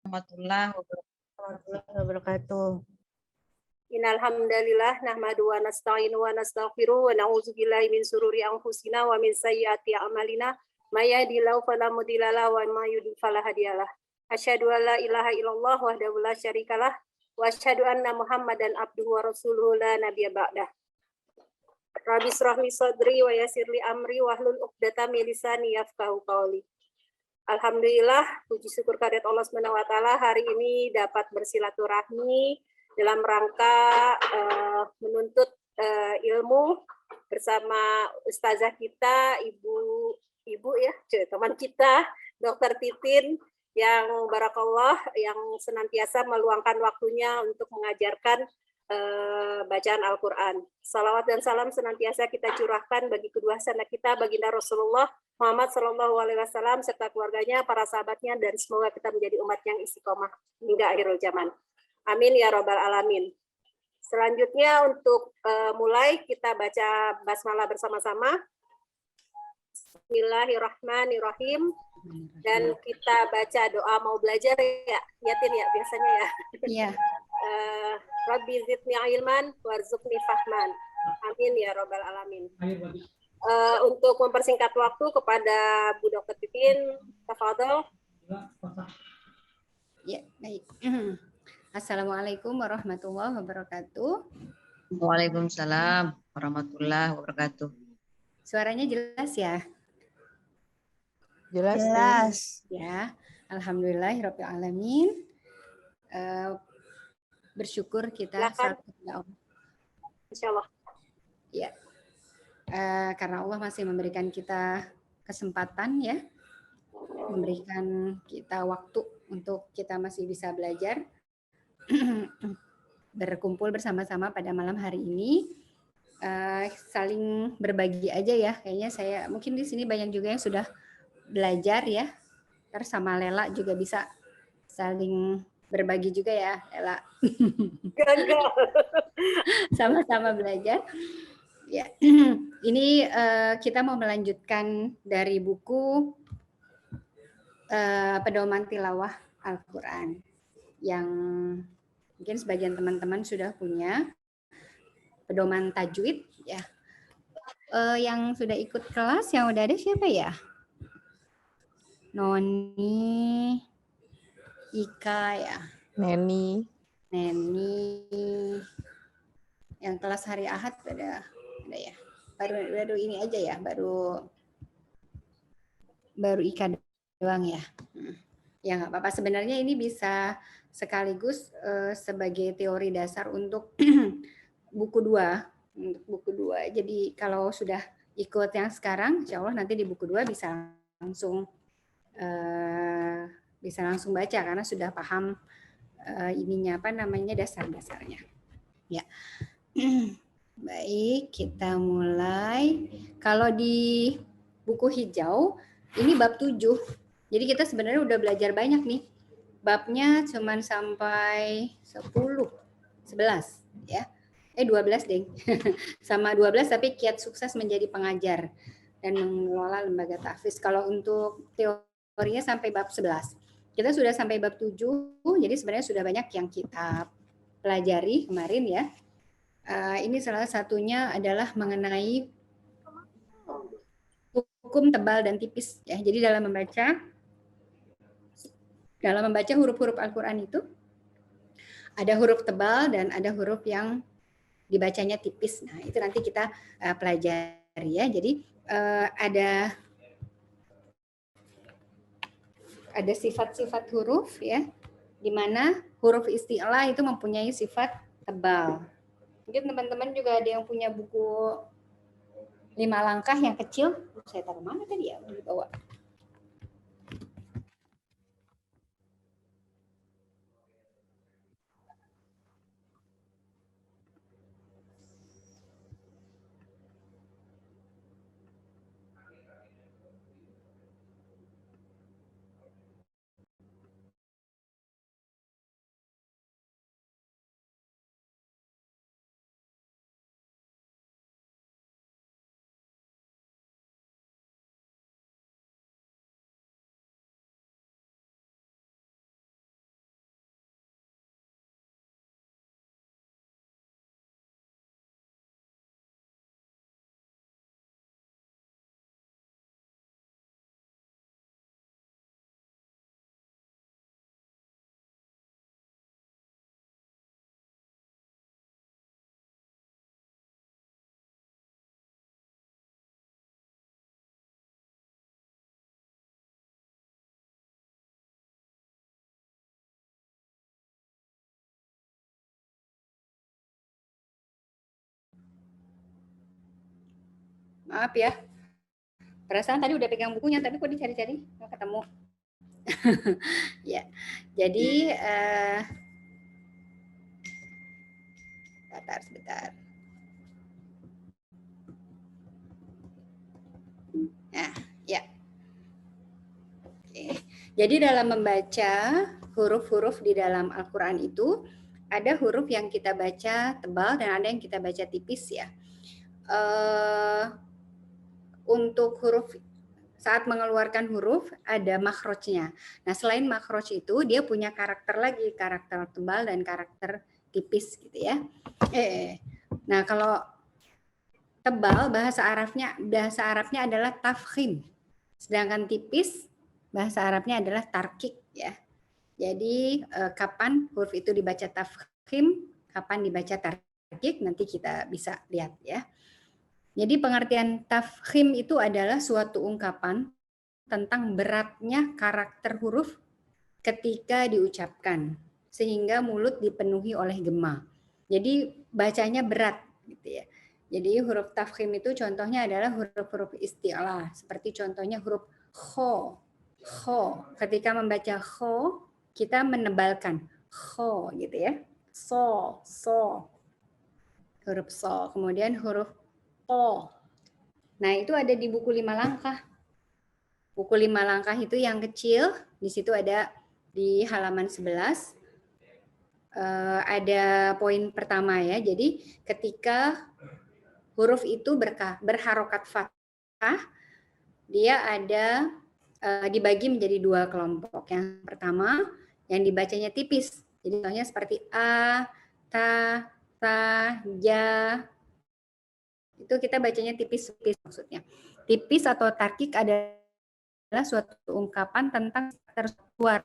Warahmatullahi warahmatullahi wabarakatuh. Innal hamdalillah nahmadu wa nasta'inu wa nastaghfiruh wa na'udzu billahi min sururi anfusina wa min sayyiati a'malina may yahdihillahu fala mudilla lahu wa may yudlil fala hadiyalah. Asyhadu an la ilaha illallah wahdahu la syarikalah wa asyhadu anna Muhammadan abduhu wa rasuluhu la nabiyya ba'dah. Rabbi shrah li sadri wa yassir li amri wahlul 'uqdatam min lisani yafqahu qawli. Alhamdulillah, puji syukur kehadirat Allah Subhanahu wa taala, hari ini dapat bersilaturahmi dalam rangka menuntut ilmu bersama ustazah kita, ibu ya, teman kita, Dr. Titin, yang barakallah, yang senantiasa meluangkan waktunya untuk mengajarkan bacaan Al-Quran. Salawat dan salam senantiasa kita curahkan bagi kedua sanak kita, baginda Rasulullah Muhammad Shallallahu Alaihi Wasallam serta keluarganya, para sahabatnya, dan semoga kita menjadi umat yang istiqomah hingga akhirul zaman. Amin ya robbal alamin. Selanjutnya untuk mulai kita baca basmalah bersama-sama. Bismillahirrahmanirrahim. Dan kita baca doa mau belajar ya, Yatin ya biasanya ya. Iya. Rabbi zidni ilman warzuqni fahman. Amin ya robbal alamin. Untuk mempersingkat waktu kepada Bu Dr. Titin, tafadhol. Ya, baik. Assalamualaikum warahmatullahi wabarakatuh. Waalaikumsalam warahmatullahi wabarakatuh. Suaranya jelas ya? Jelas. Ya, alhamdulillahirabbil alamin. Bersyukur kita saat Allah. Insyaallah. Ya. Karena Allah masih memberikan kita kesempatan ya, memberikan kita waktu untuk kita masih bisa belajar, berkumpul bersama-sama pada malam hari ini, saling berbagi aja ya. Kayaknya saya mungkin di sini banyak juga yang sudah belajar ya, terus sama Lela juga bisa saling berbagi juga ya, Lela. Sama-sama belajar. Ya, ini kita mau melanjutkan dari buku Pedoman Tilawah Al-Quran yang mungkin sebagian teman-teman sudah punya, pedoman tajwid ya. Yang sudah ikut kelas, yang udah ada siapa ya? Noni, Ika ya. Neni. Yang kelas hari Ahad ada ya. Baru ini aja ya, baru Ika doang ya. Ya nggak apa-apa, sebenarnya ini bisa sekaligus sebagai teori dasar untuk buku 2. Jadi kalau sudah ikut yang sekarang, insya Allah nanti di buku 2 bisa langsung baca karena sudah paham ininya apa namanya, dasar-dasarnya. Ya. Baik, kita mulai. Kalau di buku hijau ini bab 7. Jadi kita sebenarnya udah belajar banyak nih. Babnya cuman sampai 10, 11 ya. 12 deh. Sama 12 tapi kiat sukses menjadi pengajar dan mengelola lembaga tahfiz. Kalau untuk teorinya sampai bab 11. Kita sudah sampai bab 7, jadi sebenarnya sudah banyak yang kita pelajari kemarin ya. Ini salah satunya adalah mengenai hukum tebal dan tipis ya. Jadi dalam membaca huruf-huruf Al-Quran itu ada huruf tebal dan ada huruf yang dibacanya tipis. Nah, itu nanti kita pelajari ya. Jadi ada sifat-sifat huruf ya, di mana huruf isti'la itu mempunyai sifat tebal. Mungkin teman-teman juga ada yang punya buku 5 langkah yang kecil. Saya taruh mana tadi ya? Dibawa. Maaf ya. Perasaan tadi udah pegang bukunya, tapi kok dicari-cari nggak ketemu. Ya, jadi sebentar. Nah, ya. Oke. Jadi dalam membaca huruf-huruf di dalam Al-Quran itu ada huruf yang kita baca tebal dan ada yang kita baca tipis ya. Untuk huruf saat mengeluarkan huruf ada makhrajnya. Nah, selain makhraj itu dia punya karakter lagi, karakter tebal dan karakter tipis gitu ya. Nah, kalau tebal bahasa Arabnya adalah tafkhim. Sedangkan tipis bahasa Arabnya adalah tarkik ya. Jadi kapan huruf itu dibaca tafkhim, kapan dibaca tarkik nanti kita bisa lihat ya. Jadi pengertian tafkhim itu adalah suatu ungkapan tentang beratnya karakter huruf ketika diucapkan sehingga mulut dipenuhi oleh gema. Jadi bacanya berat gitu ya. Jadi huruf tafkhim itu contohnya adalah huruf-huruf isti'la seperti contohnya huruf kho. Ketika membaca kho kita menebalkan kho gitu ya. So. Huruf so. Kemudian huruf to. Nah, itu ada di buku 5 langkah. Buku 5 langkah itu yang kecil, di situ ada di halaman 11. Ada poin pertama ya. Jadi ketika huruf itu berharokat fathah, dia ada dibagi menjadi 2 kelompok. Yang pertama yang dibacanya tipis. Jadi contohnya seperti a, ta, ja. Itu kita bacanya tipis-tipis maksudnya. Tipis atau tarkik adalah suatu ungkapan tentang suara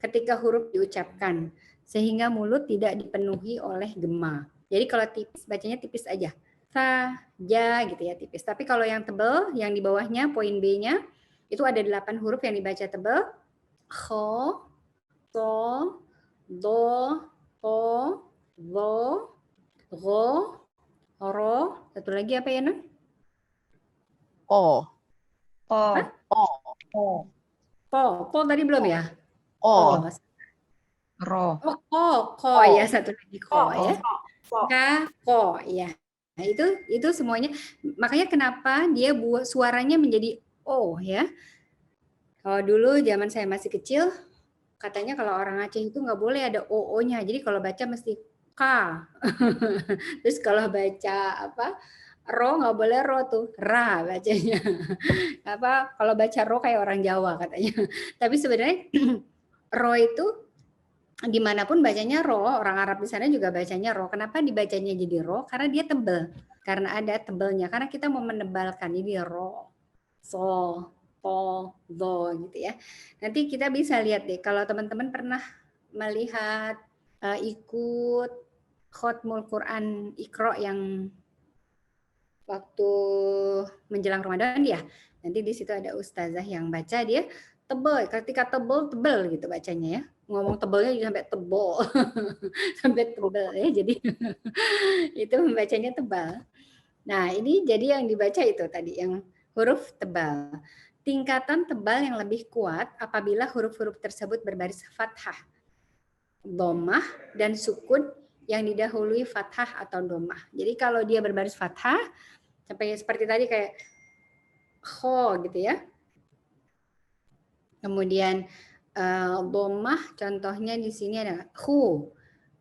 ketika huruf diucapkan sehingga mulut tidak dipenuhi oleh gema. Jadi kalau tipis bacanya tipis aja. Sa, ja gitu ya tipis. Tapi kalau yang tebal yang di bawahnya poin B-nya itu ada 8 huruf yang dibaca tebal. Kho, so, do, to, zo, ro, ro. Satu lagi apa ya, Nun? Oh. Po tadi belum ya? Ro. Ko ya, satu lagi ko ya. Ko ya. Nah, itu semuanya. Makanya kenapa dia buat suaranya menjadi o ya. Kalau dulu zaman saya masih kecil, katanya kalau orang Aceh itu nggak boleh ada o-nya. Jadi kalau baca mesti k. Terus kalau baca ro nggak boleh ro tuh, ra bacanya. Kalau baca ro kayak orang Jawa katanya. Tapi sebenarnya ro itu dimanapun bacanya ro, orang Arab di sana juga bacanya ro. Kenapa dibacanya jadi ro? Karena dia tebel. Karena ada tebelnya. Karena kita mau menebalkan ini ro, so, to, do gitu ya. Nanti kita bisa lihat deh. Kalau teman-teman pernah melihat ikut khotmul Quran Iqra yang waktu menjelang Ramadan ya. Nanti di situ ada ustazah yang baca, dia tebel. Ketika tebel gitu bacanya ya. Ngomong tebelnya juga sampai tebel. Sampai tebel ya. Jadi itu membacanya tebal. Nah, ini jadi yang dibaca itu tadi yang huruf tebal. Tingkatan tebal yang lebih kuat apabila huruf-huruf tersebut berbaris fathah, dhammah dan sukun yang didahului fathah atau dhammah. Jadi kalau dia berbaris fathah sampai seperti tadi kayak kho gitu ya. Kemudian dhammah contohnya di sini ada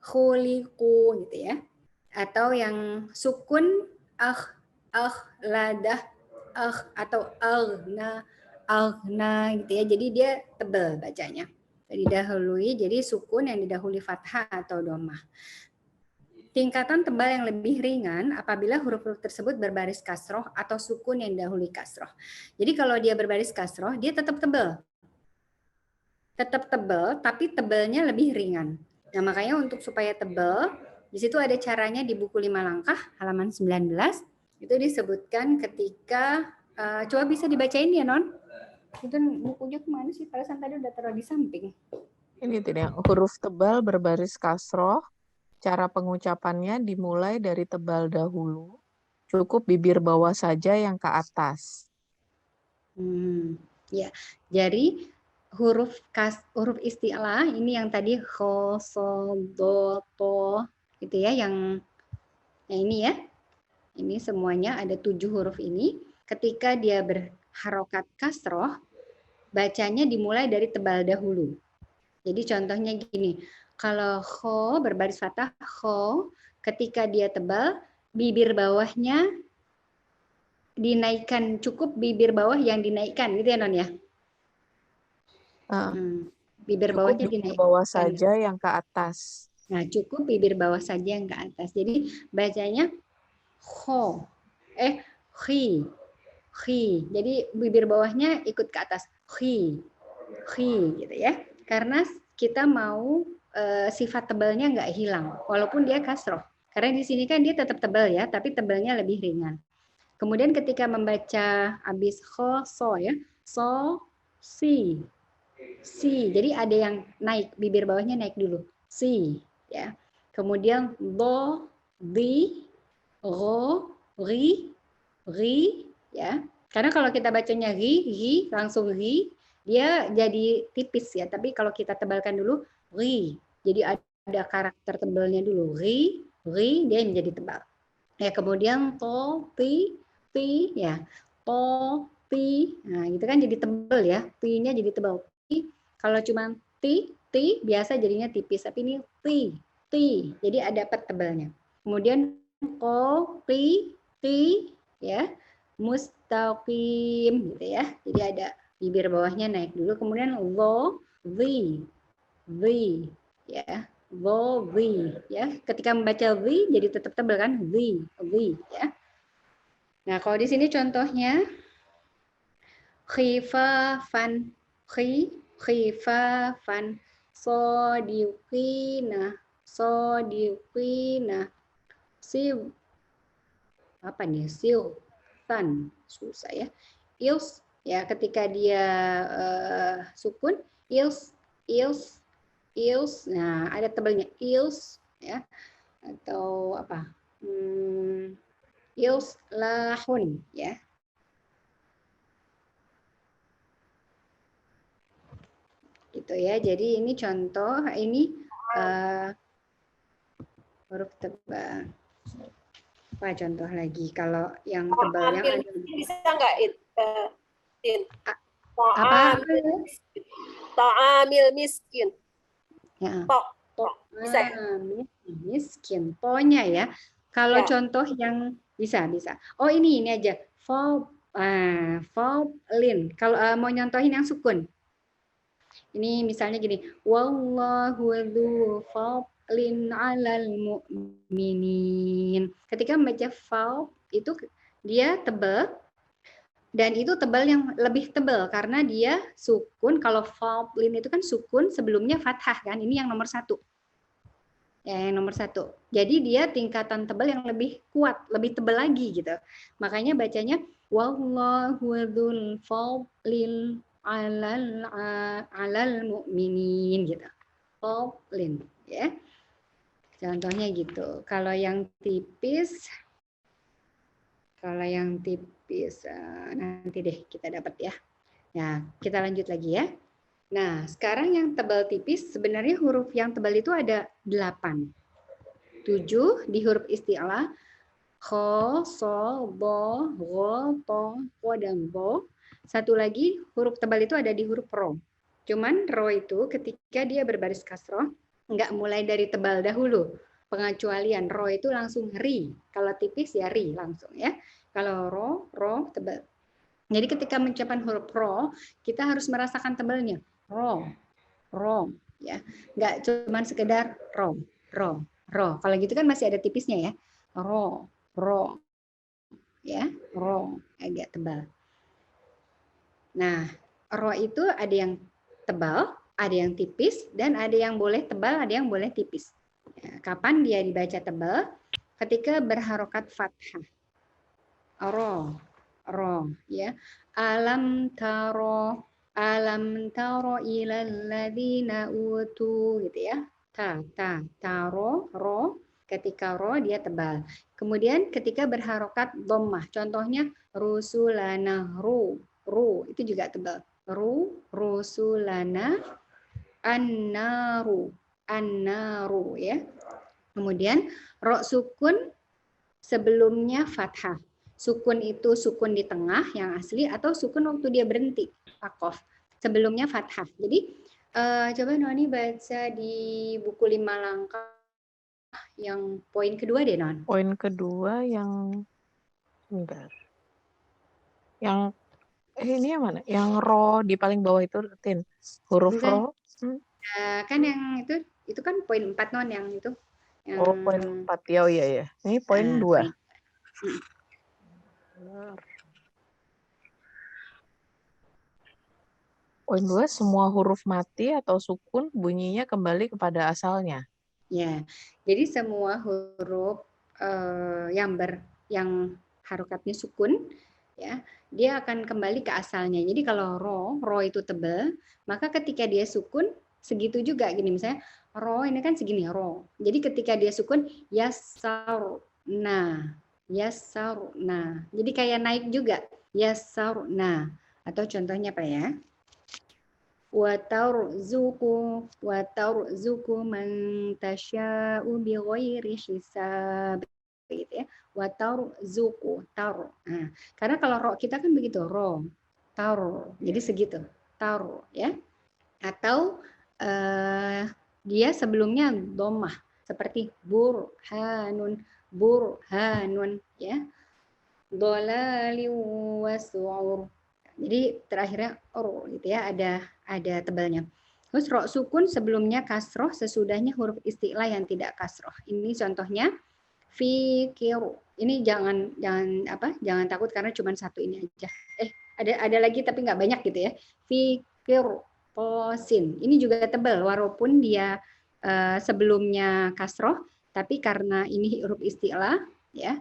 khuliqu gitu ya. Atau yang sukun ladah atau aghna gitu ya. Jadi dia tebal bacanya. Didahului jadi sukun yang didahului fathah atau dhammah. Tingkatan tebal yang lebih ringan apabila huruf-huruf tersebut berbaris kasroh atau sukun yang didahului kasroh. Jadi kalau dia berbaris kasroh, dia tetap tebal. Tetap tebal, tapi tebalnya lebih ringan. Nah, makanya untuk supaya tebal, di situ ada caranya di buku 5 langkah, halaman 19. Itu disebutkan ketika, coba bisa dibacain ya, Non? Itu bukunya kemana sih? Perasaan tadi udah taruh di samping. Ini tidak, huruf tebal berbaris kasroh. Cara pengucapannya dimulai dari tebal dahulu, Cukup bibir bawah saja yang ke atas. Ya, jadi huruf isti'la ini yang tadi kho, so, do, to, gitu ya, yang ini ya. Ini semuanya ada 7 huruf ini. Ketika dia berharokat kasroh, bacanya dimulai dari tebal dahulu. Jadi contohnya gini, kalau kho berbaris fathah, kho, ketika dia tebal, bibir bawahnya dinaikkan, cukup bibir bawah yang dinaikkan, gitu ya Non ya? Bibir Cukup bawahnya bibir dinaikkan. bawah saja yang ke atas. Nah, cukup bibir bawah saja yang ke atas. Jadi bacanya kho, khi. Jadi bibir bawahnya ikut ke atas, khi, gitu ya. Karena kita mau sifat tebalnya nggak hilang, walaupun dia kasroh. Karena di sini kan dia tetap tebal ya, tapi tebalnya lebih ringan. Kemudian ketika membaca habis kho, so ya, so, si. Jadi ada yang naik, bibir bawahnya naik dulu, si ya. Kemudian do, di, ro, ri, ya. Karena kalau kita bacanya ri langsung ri, dia jadi tipis ya. Tapi kalau kita tebalkan dulu ri, jadi ada karakter tebalnya dulu, ri, dia menjadi tebal. Ya, kemudian to, ti ya. To, ti. Nah, gitu kan jadi tebal ya. Ti-nya jadi tebal. Kalau cuma ti biasa jadinya tipis, tapi ini ti. Jadi ada tebalnya. Kemudian ko, ti ya. Mustaqim gitu ya. Jadi ada bibir bawahnya naik dulu, kemudian lo, vi ya. Lo, vi ya. Ketika membaca vi jadi tetap tebal kan? Vi ya. Nah, kalau di sini contohnya khifafan, khifafan, sodiqina, apa nih, siltan, susah ya, ils ya, ketika dia sukun, ils, nah ada tebalnya ils ya, atau apa, ils lahun ya. Gitu ya. Jadi ini contoh, ini huruf tebal. Apa contoh lagi kalau yang tebal yang ada, bisa nggak apa? Ta'amil miskin. Ya. Bisa ya? Miskin, tonya ya. Kalau contoh yang bisa. Oh ini aja. Faulin. Kalau mau nyontohin yang sukun. Ini misalnya gini, wallahu dzu fadlin 'alal mu'minin. Ketika membaca faul itu dia tebal, dan itu tebal yang lebih tebal karena dia sukun. Kalau fadlin itu kan sukun, sebelumnya fathah kan. Ini yang nomor 1. Ya, yang nomor 1. Jadi dia tingkatan tebal yang lebih kuat, lebih tebal lagi gitu. Makanya bacanya wallahu dzul fadlil alal mu'minin gitu. Fadlin ya. Contohnya gitu. Kalau yang tipis nanti deh kita dapat ya. Nah, kita lanjut lagi ya. Nah, sekarang yang tebal tipis, sebenarnya huruf yang tebal itu ada 8. 7 di huruf isti'la, kho, so, bo, ro, to, po, dan bo. Satu lagi huruf tebal itu ada di huruf ro. Cuman ro itu ketika dia berbaris kasroh, nggak mulai dari tebal dahulu. Pengecualian ro itu langsung ri. Kalau tipis ya ri langsung ya. Kalau ro tebal. Jadi ketika mengucapkan huruf ro, kita harus merasakan tebalnya. Ro ya, nggak cuma sekedar ro. Kalau gitu kan masih ada tipisnya ya, ro ya, ro agak tebal. Nah, ro itu ada yang tebal, ada yang tipis, dan ada yang boleh tebal, ada yang boleh tipis. Ya, kapan dia dibaca tebal? Ketika berharokat fathah. Ro ya. Alam taro ilal ladina utu gitu ya. Taro, ro. Ketika ro dia tebal. Kemudian ketika berharokat dhammah, contohnya rusulana, ru itu juga tebal. Rusulana, annaru ya. Kemudian ro sukun sebelumnya fathah. Sukun itu sukun di tengah yang asli atau sukun waktu dia berhenti, waqaf. Sebelumnya fathah. Jadi coba Noni baca di buku 5 langkah yang poin kedua deh, Non. Poin kedua yang sebentar. Yang ini yang mana? Yang ro di paling bawah itu, Tin. Huruf Bukan. ro. Kan yang itu kan poin 4, Non, yang itu. Yang... Oh, poin 4. Ya, oh iya ya. Ini poin 2. Poin 2, semua huruf mati atau sukun bunyinya kembali kepada asalnya. Ya, jadi semua huruf yang harokatnya sukun, ya, dia akan kembali ke asalnya. Jadi kalau ro itu tebal, maka ketika dia sukun segitu juga. Gini misalnya ro ini kan segini ro. Jadi ketika dia sukun yasarna. Jadi kayak naik juga yasarna. Atau contohnya apa ya? Wa tarzuqu man tasya'u bighairi hisab, gitu ya. Wa tarzuqu Nah, karena kalau ro kita kan begitu, ro tar, jadi segitu tar ya. Atau dia sebelumnya dhammah seperti burhanun ya. Dhalali wasu'ur. Jadi terakhirnya gitu ya, ada tebalnya. Terus ro sukun sebelumnya kasroh, sesudahnya huruf isti'la yang tidak kasroh. Ini contohnya fikiru. Ini jangan takut karena cuma satu ini aja. Ada lagi tapi nggak banyak gitu ya. Fikiru posin. Ini juga tebal walaupun dia sebelumnya kasroh, tapi karena ini huruf isti'la ya.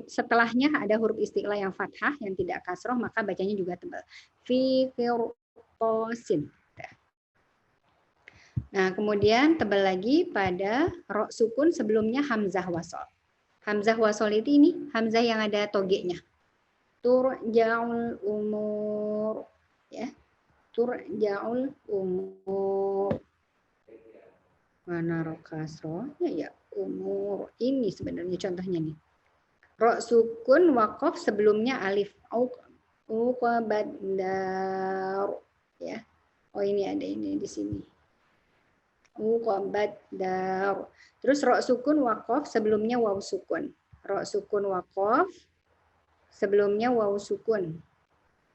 Setelahnya ada huruf isti'la yang fathah yang tidak kasroh, maka bacanya juga tebal. Fi qirtasin. Nah, kemudian tebal lagi pada ro sukun sebelumnya hamzah wasol. Hamzah wasol itu ini hamzah yang ada togenya. Turja'ul umur ya. Turja'ul umur. Mana ro kasrohnya ya? Umur. Ini sebenarnya contohnya nih. Ro sukun wakof sebelumnya alif uqabadar ya. Oh ini ada ini di sini. Uqabadar. Terus ro sukun wakof sebelumnya waw sukun. Ro sukun wakof sebelumnya waw sukun.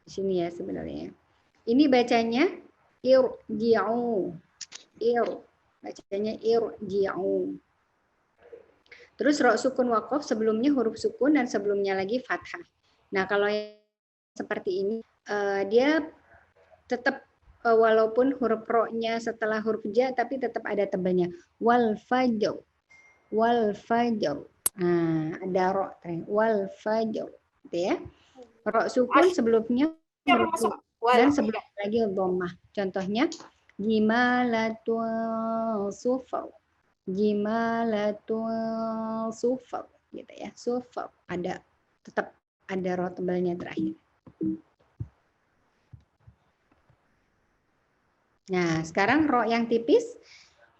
Di sini ya sebenarnya. Ini bacanya irji'u. Bacanya irji'u. Terus ro sukun wakof sebelumnya huruf sukun dan sebelumnya lagi fathah. Nah kalau yang seperti ini dia tetap walaupun huruf ro-nya setelah huruf ja tapi tetap ada tebalnya. Wal fajr. Nah ada ro wal fajr, gitu ya. Ro sukun sebelumnya huruf sukun dan sebelumnya lagi dhammah. Contohnya gimalatul sufar. Gimalatul sufar gitu ya. Sufar tetap ada ro tebalnya terakhir. Nah, sekarang ro yang tipis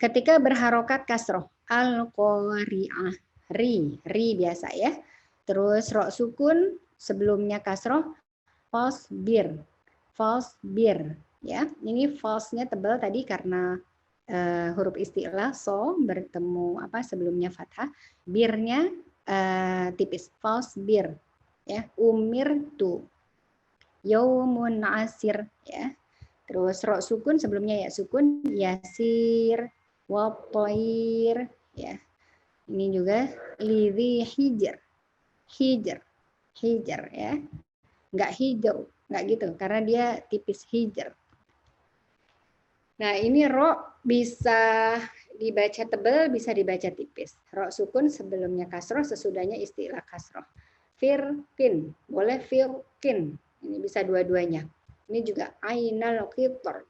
ketika berharokat kasroh. Al-qari'ah. Ri biasa ya. Terus ro sukun sebelumnya kasroh. Fasbir ya. Ini false-nya tebal tadi karena huruf isti'la so bertemu sebelumnya fathah, birnya tipis, false bir ya. Umirtu yaumun asir ya. Terus ro sukun sebelumnya ya sukun, yasir wapoir ya. Ini juga lidhi hijr ya. Enggak hijau, enggak gitu karena dia tipis hijr. Nah, ini ro bisa dibaca tebal, bisa dibaca tipis. Ro sukun sebelumnya kasroh, sesudahnya istilah kasroh. Firkin, boleh firkin. Ini bisa dua-duanya. Ini juga ainal qitr.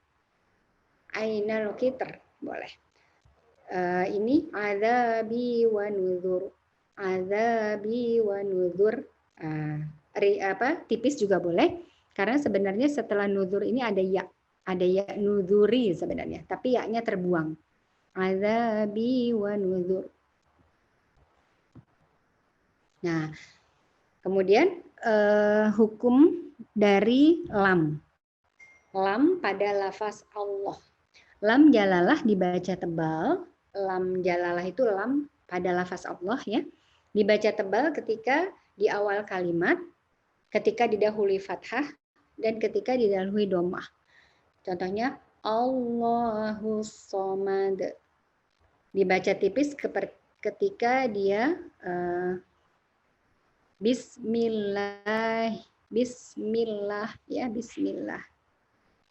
Ainal qitr, boleh. Ini adzabi wa nuzur. Adzabi wa nuzur. Tipis juga boleh karena sebenarnya setelah nuzur ini ada ya nuzuri sebenarnya, tapi ya-nya terbuang. Adzabi wa nuzur. Nah, kemudian hukum dari lam. Lam pada lafaz Allah. Lam jalalah dibaca tebal. Lam jalalah itu lam pada lafaz Allah ya. Dibaca tebal ketika di awal kalimat, ketika didahului fathah, dan ketika didahului dhammah. Contohnya Allahus Somad. Dibaca tipis ketika dia Bismillah ya, Bismillah.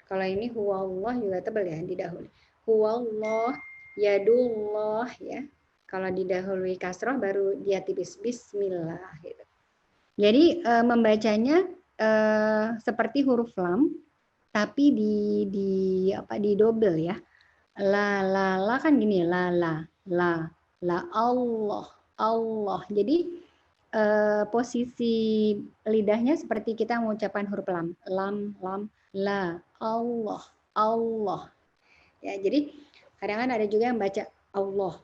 Kalau ini huwallah juga tebal ya, didahului. Huwallah, yadullah ya. Kalau didahului kasroh baru dia tipis Bismillah gitu. Jadi membacanya seperti huruf lam, tapi di double ya. La kan gini, la Allah. Jadi posisi lidahnya seperti kita mengucapkan huruf lam, la, Allah. Ya, jadi kadang-kadang ada juga yang baca Allah.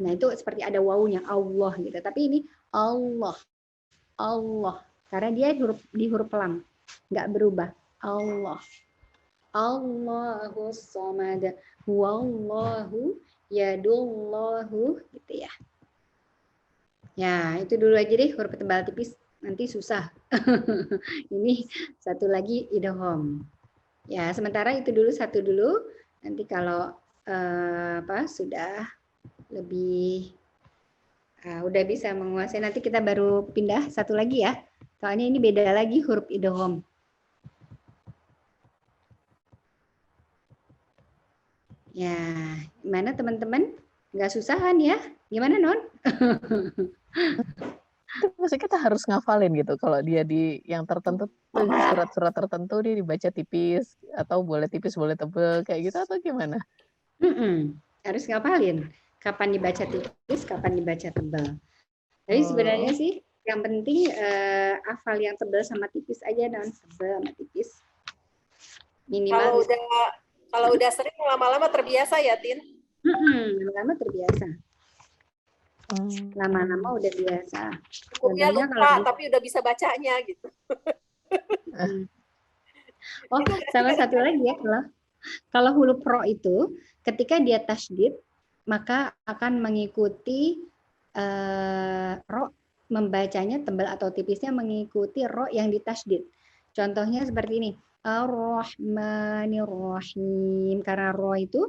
Nah itu seperti ada wawunya Allah gitu. Tapi ini Allah. Karena dia di huruf lam, nggak berubah. Allah. Allahus Somad. Huwallahu yadullahu gitu ya. Ya, itu dulu aja deh huruf tebal tipis, nanti susah. Ini satu lagi idgham. Ya, sementara itu dulu satu dulu. Nanti kalau sudah lebih udah bisa menguasai, nanti kita baru pindah satu lagi ya. Soalnya ini beda lagi huruf idgham. Ya, gimana teman-teman? Nggak susahan ya? Gimana Non? Maksudnya kita harus ngafalin gitu kalau dia di yang tertentu surat-surat tertentu dia dibaca tipis atau boleh tipis boleh tebel kayak gitu atau gimana? Harus ngafalin kapan dibaca tipis, kapan dibaca tebal. Jadi sebenarnya sih yang penting hafal yang tebal sama tipis aja Non, tebal sama tipis. Minimal kalau udah sering lama-lama terbiasa ya Tin? Lama-lama terbiasa. Lama-lama udah biasa. Hukumnya lupa, tapi udah bisa bacanya gitu. Oh, sama satu lagi ya, kalau huruf ro itu ketika dia tasydid maka akan mengikuti ro, membacanya tebal atau tipisnya mengikuti ro yang ditasydid. Contohnya seperti ini, Ar-Rahmanir-Rahim. Karena ro itu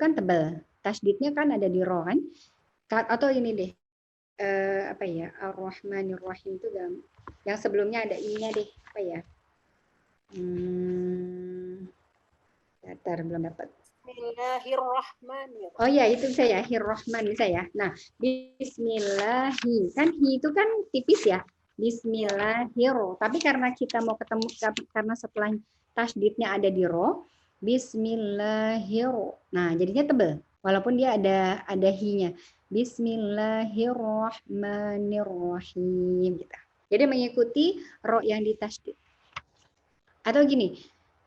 kan tebal. Tasydidnya kan ada di ro kan? Atau ini deh, Ar-Rahmanir-Rahim itu yang sebelumnya ada i-nya deh, apa ya? Belum dapat. Bismillahirrahmanirrahim. Oh ya, itu saya Hir-Rahman bisa ya. Nah, Bismillahi kan hi itu kan tipis ya. Bismillahir. Tapi karena kita mau ketemu karena setelah tasydidnya ada di ro, Bismillahir. Nah, jadinya tebal walaupun dia ada hi-nya. Bismillahirrahmanirrahim gitu. Jadi mengikuti ro yang ditasydid. Atau gini,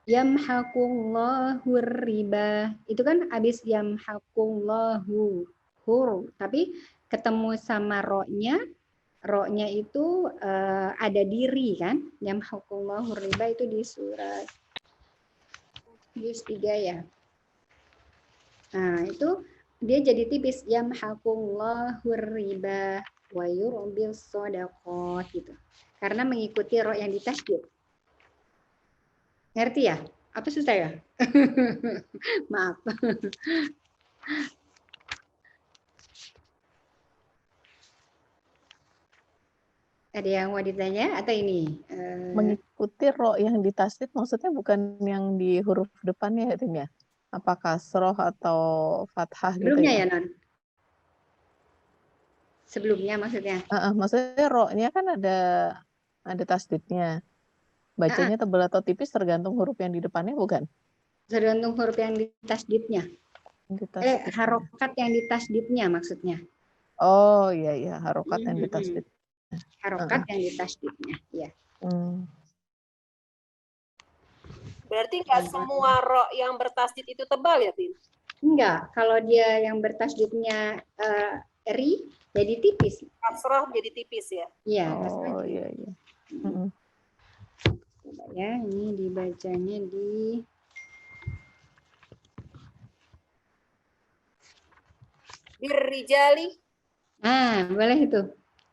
yamhaqullahu riba. Itu kan habis yamhaqullahu hur, tapi ketemu sama ro-nya itu ada diri kan? Yamhaqullahu riba itu di surat juz 3 ya. Nah, itu dia jadi tipis yamhaqullahu riba wa yurbil shadaqat gitu. Karena mengikuti ro yang ditasydid. Ngerti ya? Apa susah ya? Maaf. Ada yang mau ditanya atau ini? Mengikuti ro yang ditasydid maksudnya bukan yang di huruf depannya ya Tim ya? Apakah kasroh atau fathah gitu Sebelumnya ya? ya Non? Sebelumnya maksudnya? Maksudnya ro-nya kan ada tasydidnya. Bacanya tebal atau tipis tergantung huruf yang di depannya bukan? Tergantung huruf yang ditasdidnya. Harokat yang ditasdidnya maksudnya. Oh iya harokat yang ditasdid. Harokat yang ditasdidnya, ya. Berarti nggak semua ro yang bertasdid itu tebal ya, Tin? Enggak, kalau dia yang bertasdidnya ri jadi tipis. Kasroh jadi tipis ya? Iya, Oh iya. Coba ya, ini dibacanya di Birrijali. Boleh itu.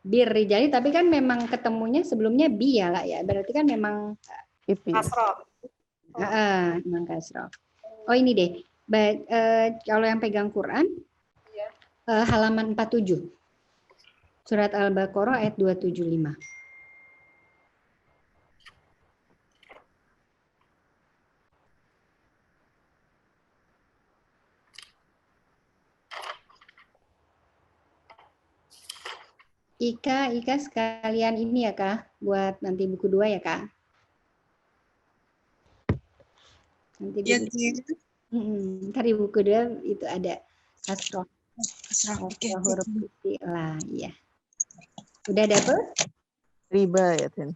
Birrijali, tapi kan memang ketemunya sebelumnya bi ya, lah ya. Berarti kan memang tipis. Kasroh. memang kasroh. Oh ini deh. Kalau yang pegang Quran, halaman 47. Surat Al-Baqarah ayat 275. Ika sekalian ini ya Kak, buat nanti buku 2 ya Kak. Nanti di ntar di buku 2 itu ada kasroh huruf lah, ya. Udah dapet? Riba ya, Tin.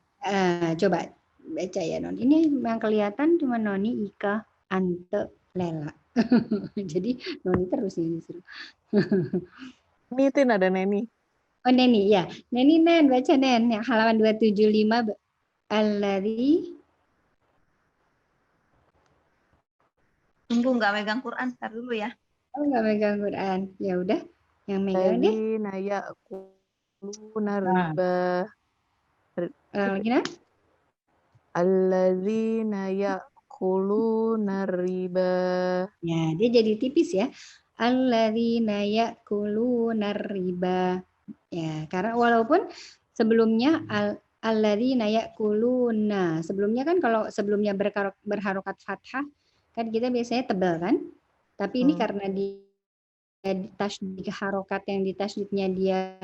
Coba baca ya Non. Ini yang kelihatan cuma Noni, Ika, Ante, Lela. Jadi Noni terus yang disuruh. Ini Tin ada Neni. Oh Neni ya. Neni Nen, baca Nen yang halaman 275. Alladzi. Tunggu nggak megang Quran, ntar dulu ya. Oh nggak megang Quran. Ya udah, yang megang deh. Naya kuluna riba. Gimana? Alladzina ya'kuluna riba. Ya, dia jadi tipis ya. Alladzina ya'kuluna riba. Ya, karena walaupun sebelumnya alladzina ya'kuluna. Sebelumnya kan kalau sebelumnya berharokat fathah kan kita biasanya tebal kan? Tapi ini karena di tasdid harokat yang di tasdidnya dia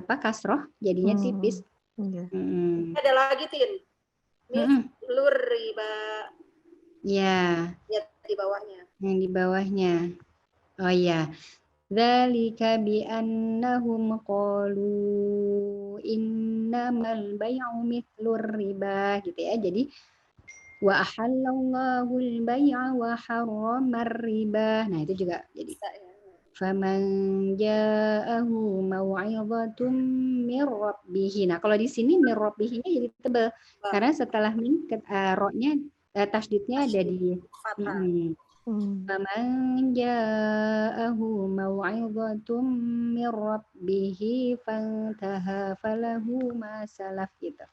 kasroh jadinya tipis. Ada lagi Tin. Mislur riba. Ya. Lihat di bawahnya. Yang di bawahnya. Oh ya. Dzalika bi annahum qalu innamal bai'u mithlur riba gitu ya. Jadi wa ahallallahu al-bai'a wa harramar riba. Nah, itu juga jadi faman ja'ahu mau'izatun mir rabbih. Nah, kalau di sini mir rabbih-nya jadi tebal. Karena setelah min ro-nya tasdidnya ada di faman ja'ahu mau'izatun mir rabbih fantaha falahu ma salaf gitu.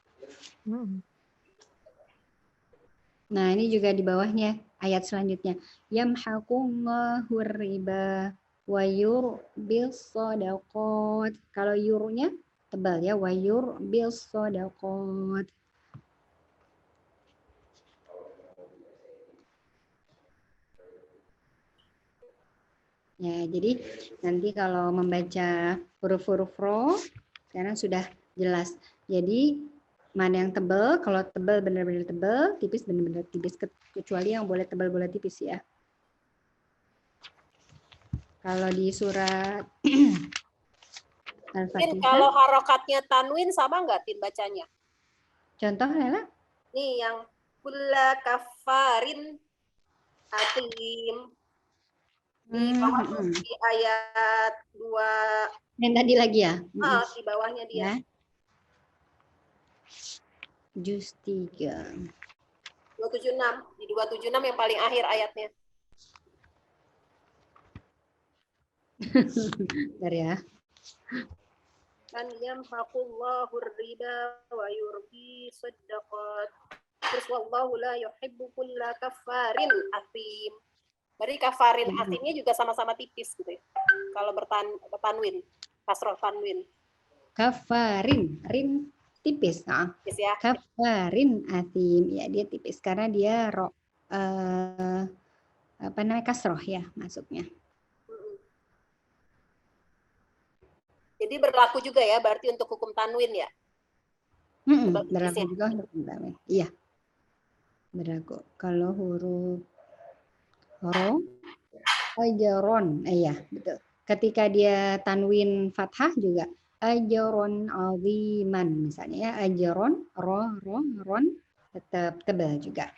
Nah, ini juga di bawahnya ayat selanjutnya. Yamhaqullahu riba wa yurbis shadaqat. Kalau yurunya tebal ya, wa yurbis shadaqat. Ya, jadi nanti kalau membaca huruf-huruf ro sekarang sudah jelas. Jadi mana yang tebal, kalau tebal benar-benar tebal, tipis benar-benar tipis, kecuali yang boleh tebal boleh tipis ya. Kalau di surat Al-Fatihah. Kalau harokatnya tanwin sama nggak Tin bacanya? Contoh Lela? Nih yang kulla kafarin atim. Di bawah di ayat 2. Yang tadi lagi ya? Di bawahnya dia. Ya. Juz 3. 276. Di 276 yang paling akhir ayatnya. Bentar ya. Kan yamhaqullahu riba wa yurbi shadaqat. Terus wallahu la yuhibbu kulla kafarin atim. Berarti kafarin atimnya juga sama-sama tipis gitu ya. Kalau bertanwin, kasroh tanwin. Kafarin, rin tipis. Nah, tipis ya. Kafarin atim, ya dia tipis karena dia kasroh ya masuknya. Jadi berlaku juga ya, berarti untuk hukum tanwin ya? Berlaku juga untuk hukum tanwin. Iya, berlaku. Kalau huruf ro, ajron. Iya, betul. Ketika dia tanwin fathah juga ajron aziman misalnya ya, ajron ron tetap tebal juga.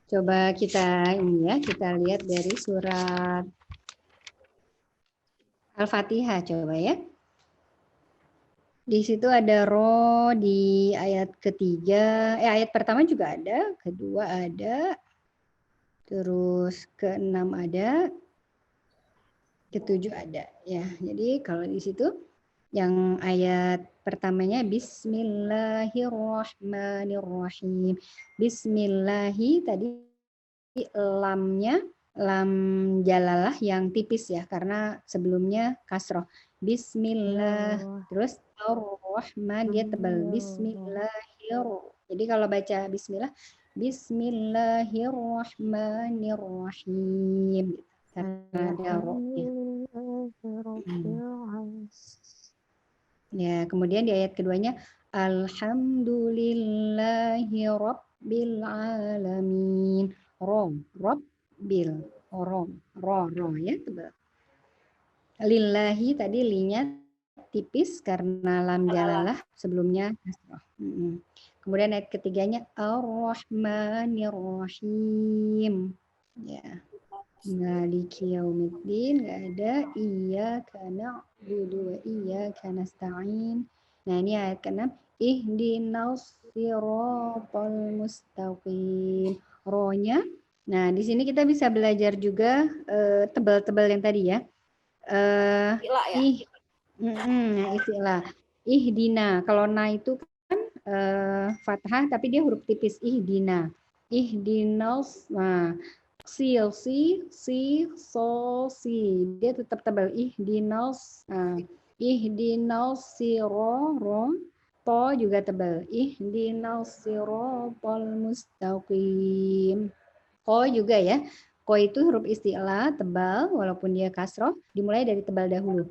Coba kita kita lihat dari surat Al-Fatihah coba ya. Di situ ada ro di ayat ketiga, ayat pertama juga ada, kedua ada, terus keenam ada, ketujuh ada ya. Jadi kalau di situ yang ayat pertamanya Bismillahirrahmanirrahim. Bismillahi tadi lamnya lam jalalah yang tipis ya karena sebelumnya kasroh. Bismillah. Terus ar-Rahman dia tebal. Bismillahir. Jadi kalau baca bismillah Bismillahirrahmanirrahim. Karena ada rohnya. Ya, kemudian di ayat keduanya Alhamdulillahi Rabbil Alamin. Rabbil, ro ya tebal. Lillahi tadi linya tipis karena lam jalalah sebelumnya kasrah. Kemudian ayat ketiganya Ar-Rahmanir-Rahim. Ya. Maliki yaumiddin enggak ada iyyaka na'budu wa iyyaka nasta'in. Nah, ini ayat ke-6 ihdinas siratal mustaqim. Rohnya. Nah, di sini kita bisa belajar juga tebal-tebal yang tadi ya. Istilah. Ihdina. Kalau na itu kan fathah tapi dia huruf tipis ihdina. Ihdinas. Nah, si dia tetap tebal ihdinas ro to juga tebal ihdinas siratal mustaqim. Ko juga ya, ko itu huruf isti'la tebal walaupun dia kasroh dimulai dari tebal dahulu.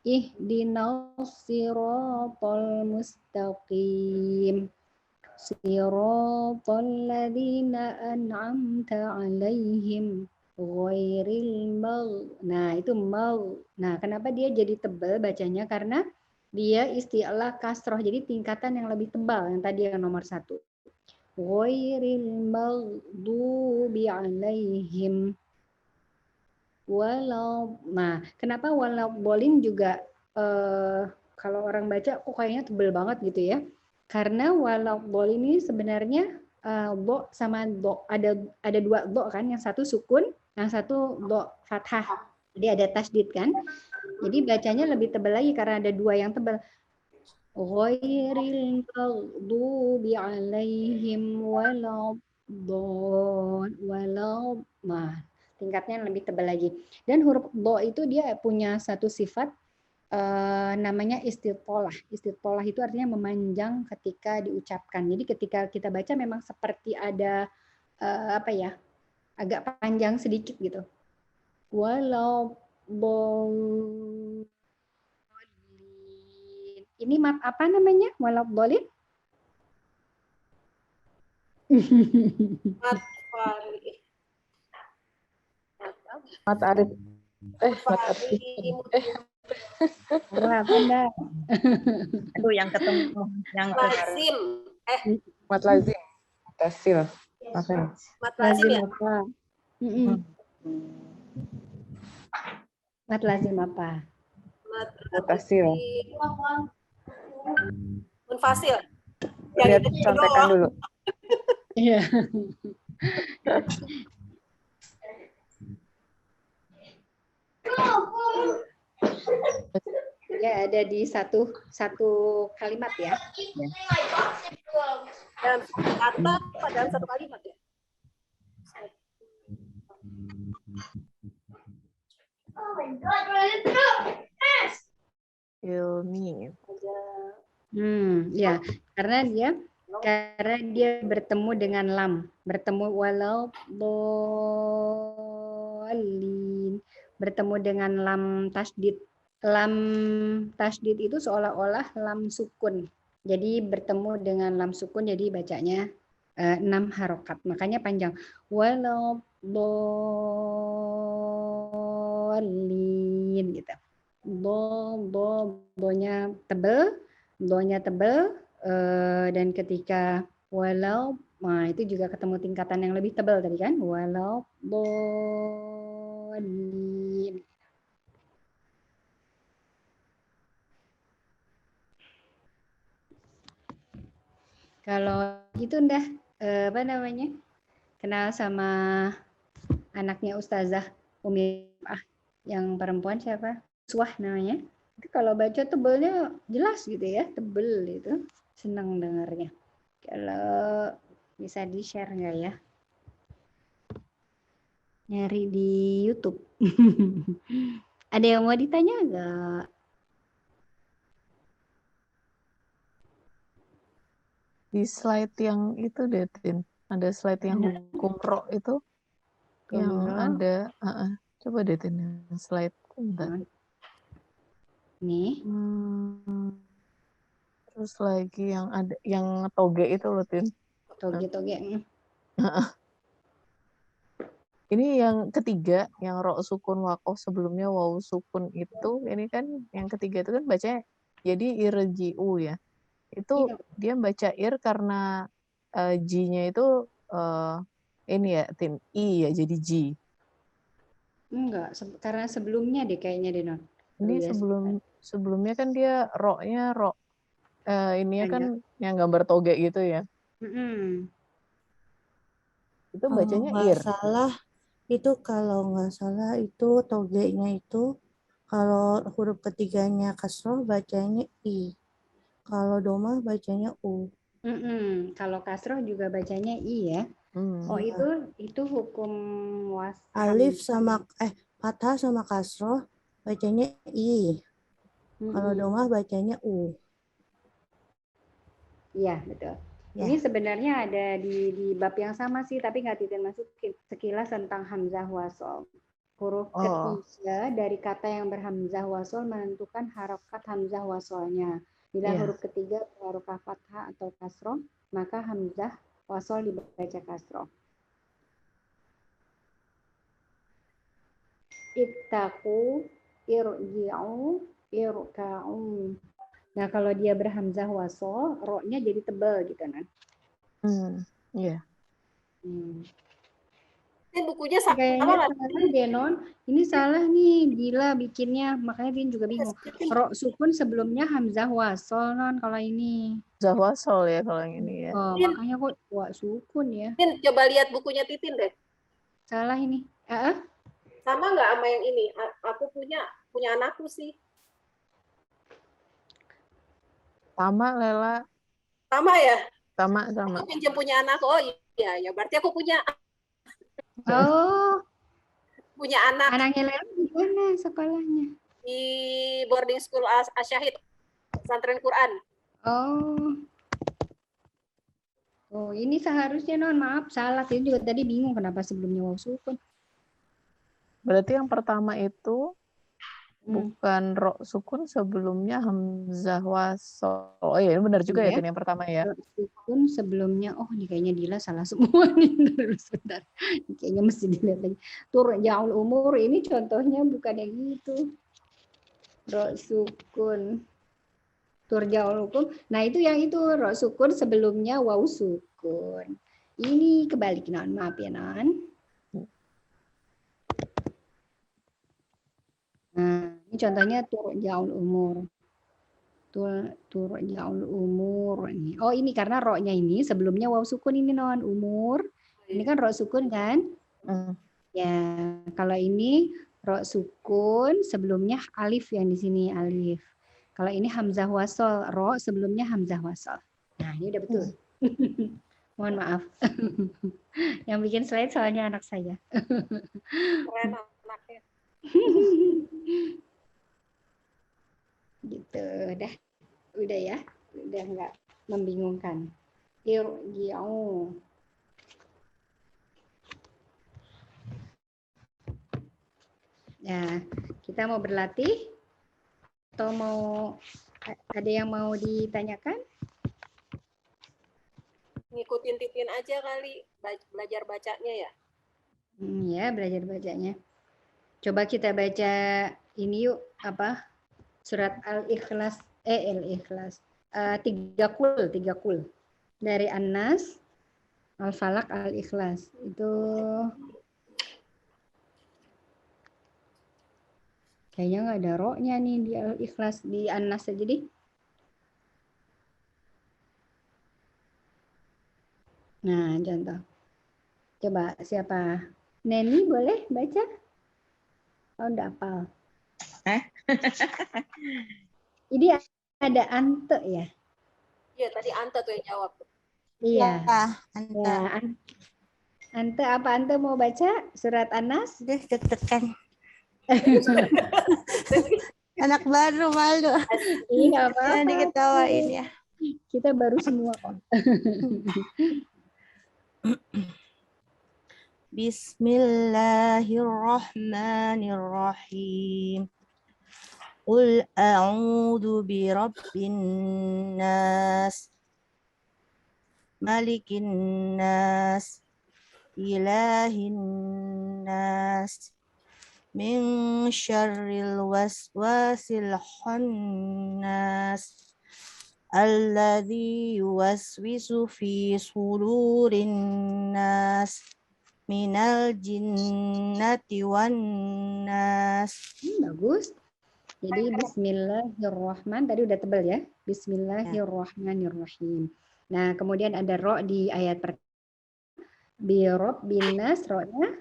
Ihdinas siratal mustaqim. Siratal ladzina an'amta 'alaihim ghairil Nah, itu mau. Nah, kenapa dia jadi tebal bacanya? Karena dia isti'la kasroh. Jadi tingkatan yang lebih tebal yang tadi yang nomor 1. Ghairil maghdubi 'alaihim Nah, kenapa walau bolin juga kalau orang baca kok kayaknya tebal banget gitu ya? Karena walau bol ini sebenarnya do sama do ada dua do kan, yang satu sukun, yang satu do fathah. Jadi ada tasdid kan. Jadi bacanya lebih tebal lagi karena ada dua yang tebal. Ghairil maghdubi 'alaihim tingkatnya lebih tebal lagi. Dan huruf do itu dia punya satu sifat namanya istitolah. Istitolah itu artinya memanjang ketika diucapkan. Jadi ketika kita baca memang seperti ada agak panjang sedikit gitu. Walau bolin. Ini apa namanya? Walau bolin? Mat Arif. Apa enggak? Aduh, yang ketemu yang lazim. Mat lazim. Tasil. Apa? Mat lazim ya? Apa? Mat lazim apa? Tasil. Munfasil. Lihat contekan dulu. Iya. Ya, ada di satu kalimat ya. Dalam satu kata apa dalam satu kalimat ya? Ilmi. Ya, karena dia bertemu dengan lam, bertemu walau bolin, bertemu dengan lam tasdid. Lam tasdid itu seolah-olah lam sukun. Jadi bertemu dengan lam sukun jadi bacanya 6 harokat. Makanya panjang. Walau dolin gitu. Do-nya tebel, do-nya tebel, dan ketika walau, nah itu juga ketemu tingkatan yang lebih tebal tadi kan. Walau dolin. Kalau gitu udah apa namanya, kenal sama anaknya Ustazah Umi yang perempuan siapa? Suah namanya. Itu kalau baca tebelnya jelas gitu ya, tebel itu. Senang dengarnya. Kalau bisa di-share nggak ya? Nyari di YouTube. Ada yang mau ditanya nggak? Di slide yang itu deh, Tin. Ada slide yang hukum ro itu yang ada. Coba deh, Tin, yang slide. Bentar. Nih. Terus lagi yang ada yang toge itu loh, Tin. Toge-toge. Ini yang ketiga, yang ro sukun wakof sebelumnya waw sukun itu, ini kan yang ketiga itu kan bacanya jadi irji'u ya. Itu dia baca ir karena G-nya itu ini ya, Tin, I ya, jadi G. Enggak, karena sebelumnya deh kayaknya deh, Non. Ini sebelumnya kan dia ro-nya ro. Ininya kan yang gambar toge gitu ya. Itu bacanya ir. Kalau nggak salah itu togenya itu kalau huruf ketiganya kasroh bacanya i. Kalau domah bacanya u. Kalau kasroh juga bacanya i ya. Oh itu hukum Alif sama fathah sama kasroh bacanya i. Kalau domah bacanya u. Iya betul. Ya. Ini sebenarnya ada di bab yang sama sih, tapi nggak Titin masukin. Sekilas tentang hamzah wasol. Huruf ketiga dari kata yang berhamzah wasol menentukan harokat hamzah wasolnya. Bila huruf ketiga berharokat fathah atau kasroh, maka hamzah wasol dibaca kasroh. Ittaqu, irji'u, irka'u. Nah, kalau dia berhamzah wasol, ro-nya jadi tebal gitu kan. Iya. Ini bukunya salah. Kayaknya salah deh, Non. Ini salah nih, gila bikinnya. Makanya dia juga bingung. Ro sukun sebelumnya hamzah wasol, Non, kalau ini. Hamzah wasol ya kalau yang ini ya. Oh, makanya kok wa sukun ya. Tin, coba lihat bukunya Titin deh. Salah ini. Sama nggak sama yang ini? Aku punya anakku sih. Sama, Lela. Sama ya? Sama. Aku pinjam punya anak. Oh iya, ya berarti aku punya. Oh. Punya anak. Anaknya Lela di mana sekolahnya? Di boarding school Asyahid, pesantren Quran. Oh, ini seharusnya, Non, maaf salah. Saya juga tadi bingung kenapa sebelumnya waw sukun. Berarti yang pertama itu bukan ro sukun, sebelumnya hamzah wasol. Oh iya, benar juga ya, Tin, yang pertama ya. Ro sukun sebelumnya, ini kayaknya Dila salah semua nih. Sebentar. Kayaknya mesti dilihat lagi. Turja'ul umur ini contohnya bukan yang gitu. Ro sukun. Turja'ul hukum. Nah, itu yang itu ro sukun sebelumnya waw sukun. Ini kebalik, Non. Maaf ya, Non. Nah, ini contohnya turja'ul umur. Turja'ul umur. Oh, ini karena ro-nya ini sebelumnya waw sukun ini, Non. Umur. Ini kan ro sukun kan? Ya, kalau ini ro sukun sebelumnya alif yang di sini alif. Kalau ini hamzah wasol, ro sebelumnya hamzah wasol. Nah, ini udah betul. Mohon maaf. Yang bikin slide soalnya anak saya. Keren anaknya. Gitu, udah ya. Udah nggak membingungkan. Irji'u. Nah, kita mau berlatih atau mau ada yang mau ditanyakan? ngikutin Titin aja kali belajar bacanya ya. Ya, belajar bacanya. Coba kita baca ini yuk, apa? Surat Al-Ikhlas, Al-Ikhlas. Tiga kul. Dari An-Nas, Al-Falaq, Al-Ikhlas. Itu kayaknya nggak ada ro-nya nih di Al-Ikhlas, di An-Nas aja deh. Nah, contoh. Coba siapa? Neni boleh baca? Oh, udah hafal. Ini ada Ante ya? Iya, tadi Anta tuh yang jawab. Iya. Anta. Ya, Ante apa Ante mau baca surat An-Nas? Udah deg-degan. Anak baru malu. Ini nggak apa-apa. Jangan diketawain ya. Kita baru semua kok. Bismillahirrahmanirrahim. Qul a'udzu birabbin nas, malikin nas, ilahin nas, min syarril waswasil khannas, alladzi yuwaswisu fi sudurin nas, minal jinnati wan nas. Bagus. Jadi Bismillahirrahmanirrahim. Tadi udah tebal ya. Bismillahirrahmanirrahim. Nah, kemudian ada ro di ayat pertama. Birob binas, ro-nya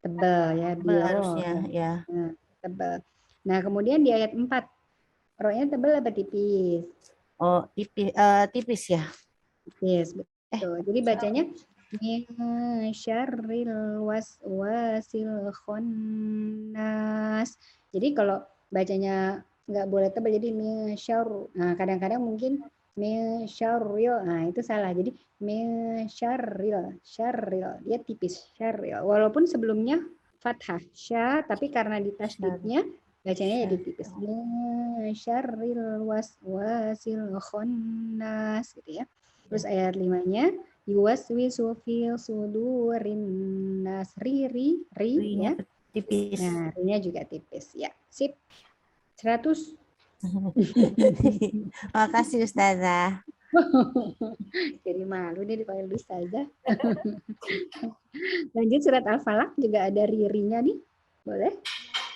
tebal ya. Biro. Harusnya ya. Nah, tebal. Nah, kemudian di ayat 4. Ro-nya tebal apa tipis? Oh, tipis ya. Tipis, betul. Jadi bacanya min syarril waswasil khannas. Jadi kalau bacanya nggak boleh tebal jadi min syarr. Nah, kadang-kadang mungkin min syarril. Nah, itu salah. Jadi min syarril, dia tipis syarril. Walaupun sebelumnya fathah sya, tapi karena di tasdidnya bacanya jadi tipis. Min syarril waswasil khannas gitu ya. Terus ayat 5-nya yuwaswisu fi sudurin nas, ri ya. Tipis. Nah, ri-nya juga tipis ya. Sip. 100. Makasih Ustazah. Jadi malu nih dipanggil Ustazah. Lanjut surat Al-Falaq juga ada ri-nya nih. Boleh?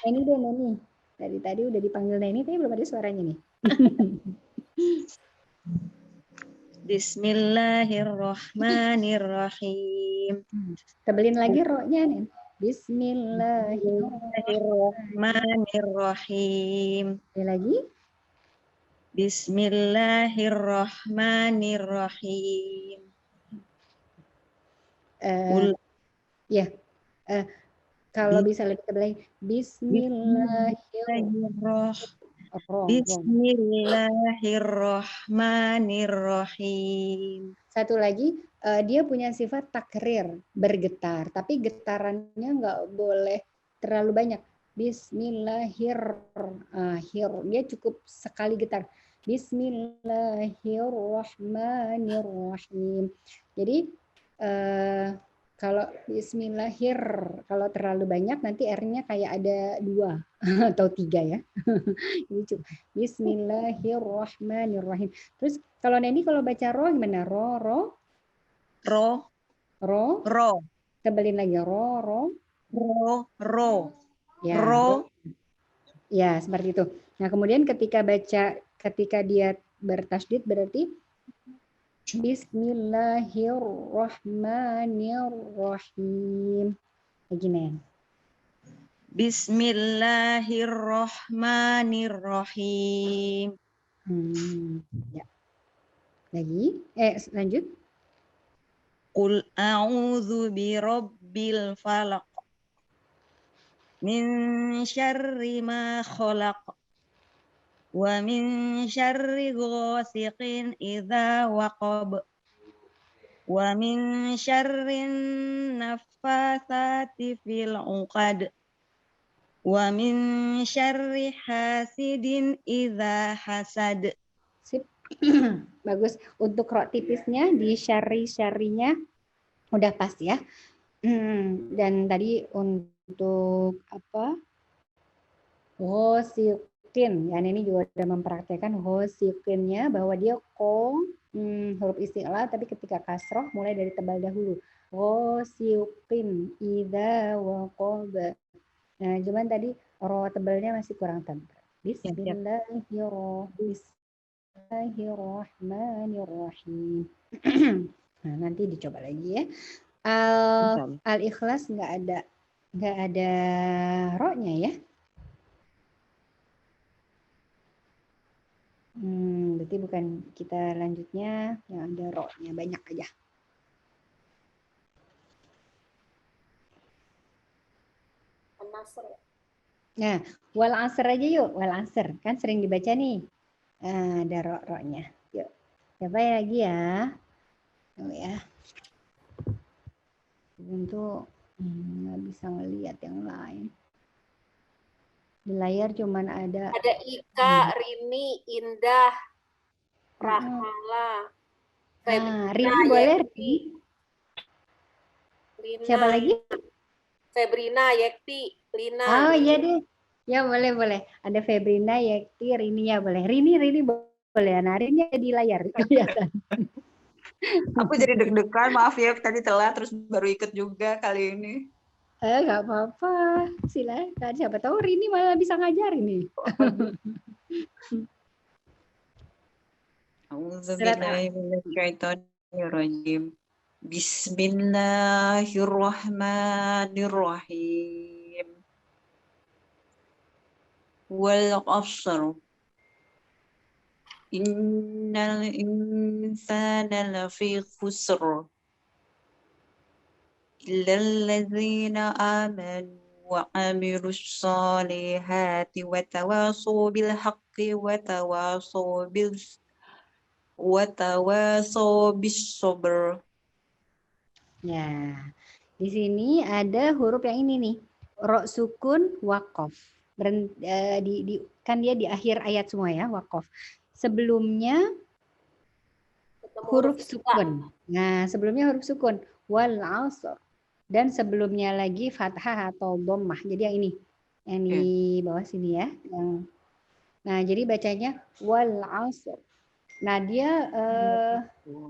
Ini deh Neni. Dari tadi udah dipanggil Neni tapi belum ada suaranya nih. Bismillahirrahmanirrahim. Tebelin lagi ro-nya nih. Bismillahirrahmanirrahim. Sekali lagi. Bismillahirrahmanirrahim. Ya. Kalau bisa lebih tebel lagi. Bismillahirrahmanirrahim. Satu lagi, dia punya sifat takrir, bergetar. Tapi getarannya nggak boleh terlalu banyak. Bismillahirrahmanirrahim. Dia cukup sekali getar. Bismillahirrahmanirrahim. Jadi, kalau bismillahir, kalau terlalu banyak nanti R-nya kayak ada 2 atau 3 ya. Ini cukup. Bismillahirrahmanirrahim. Terus kalau Neni kalau baca ro gimana? Ro. Tebelin lagi ro. Ya. Ro. Ya, seperti itu. Nah, kemudian ketika dia bertasydid berarti Bismillahirrahmanirrahim. Lagi Nen. Bismillahirrahmanirrahim. Ya. Lagi. Lanjut. Qul a'udzu birabbil falaq. Min syarri ma khalaq. Wa min syarri ghasiqin idza waqab. Wa min syarrin naffatsati fil 'uqad. Wa min syarri hasidin idza hasad. Sip. Bagus. Untuk ro tipisnya di syari-syarinya udah pas ya. Dan tadi untuk apa? Hosikin. Ya, ini juga udah mempraktekkan hosikinnya bahwa dia kong huruf isti'la tapi ketika kasroh mulai dari tebal dahulu. Hosikin idza waqaba. Nah, cuman tadi ro tebalnya masih kurang tebal. Bismillahirrahmanirrahim. Nah, nanti dicoba lagi ya. Al-Ikhlas nggak ada ro-nya ya. Berarti bukan, kita lanjutnya yang ada ro-nya banyak aja. Nah, wal asr aja yuk, wal asr kan sering dibaca nih. Ada ro-nya. Yuk, siapa lagi ya? Oh ya. Untuk nggak bisa ngelihat yang lain. Di layar cuman ada Ika, Rini, Indah, Rahmala, Rini boleh Rini. Lina, Siapa lagi? Febrina, Yekti, Lina. Oh iya deh. Ya boleh. Ada Febrina, Yekti, Rini ya boleh. Rini boleh. Nah, Rini di layar kelihatan. Aku jadi deg-degan, maaf ya tadi telat terus baru ikut juga kali ini. Nggak apa-apa. Silakan. Siapa tahu Rini malah bisa ngajar ini. A'udzubillahiminasyaitonirrajim. Bismillahirrahmanirrahim. Wal 'ashr. Innal insana lafi khusr. Illal ladzina amanu wa 'amilus solihati wa tawasaw bil haqqi wa tawasaw bis sabr. Ya, di sini ada huruf yang ini nih, ro sukun wakof. Kan dia di akhir ayat semua ya, wakof. Sebelumnya huruf sukun. Nah, sebelumnya huruf sukun, wal asr. Dan sebelumnya lagi fathah atau dhammah. Jadi yang ini, yang di bawah sini ya. Nah, jadi bacanya wal asr. Nah, dia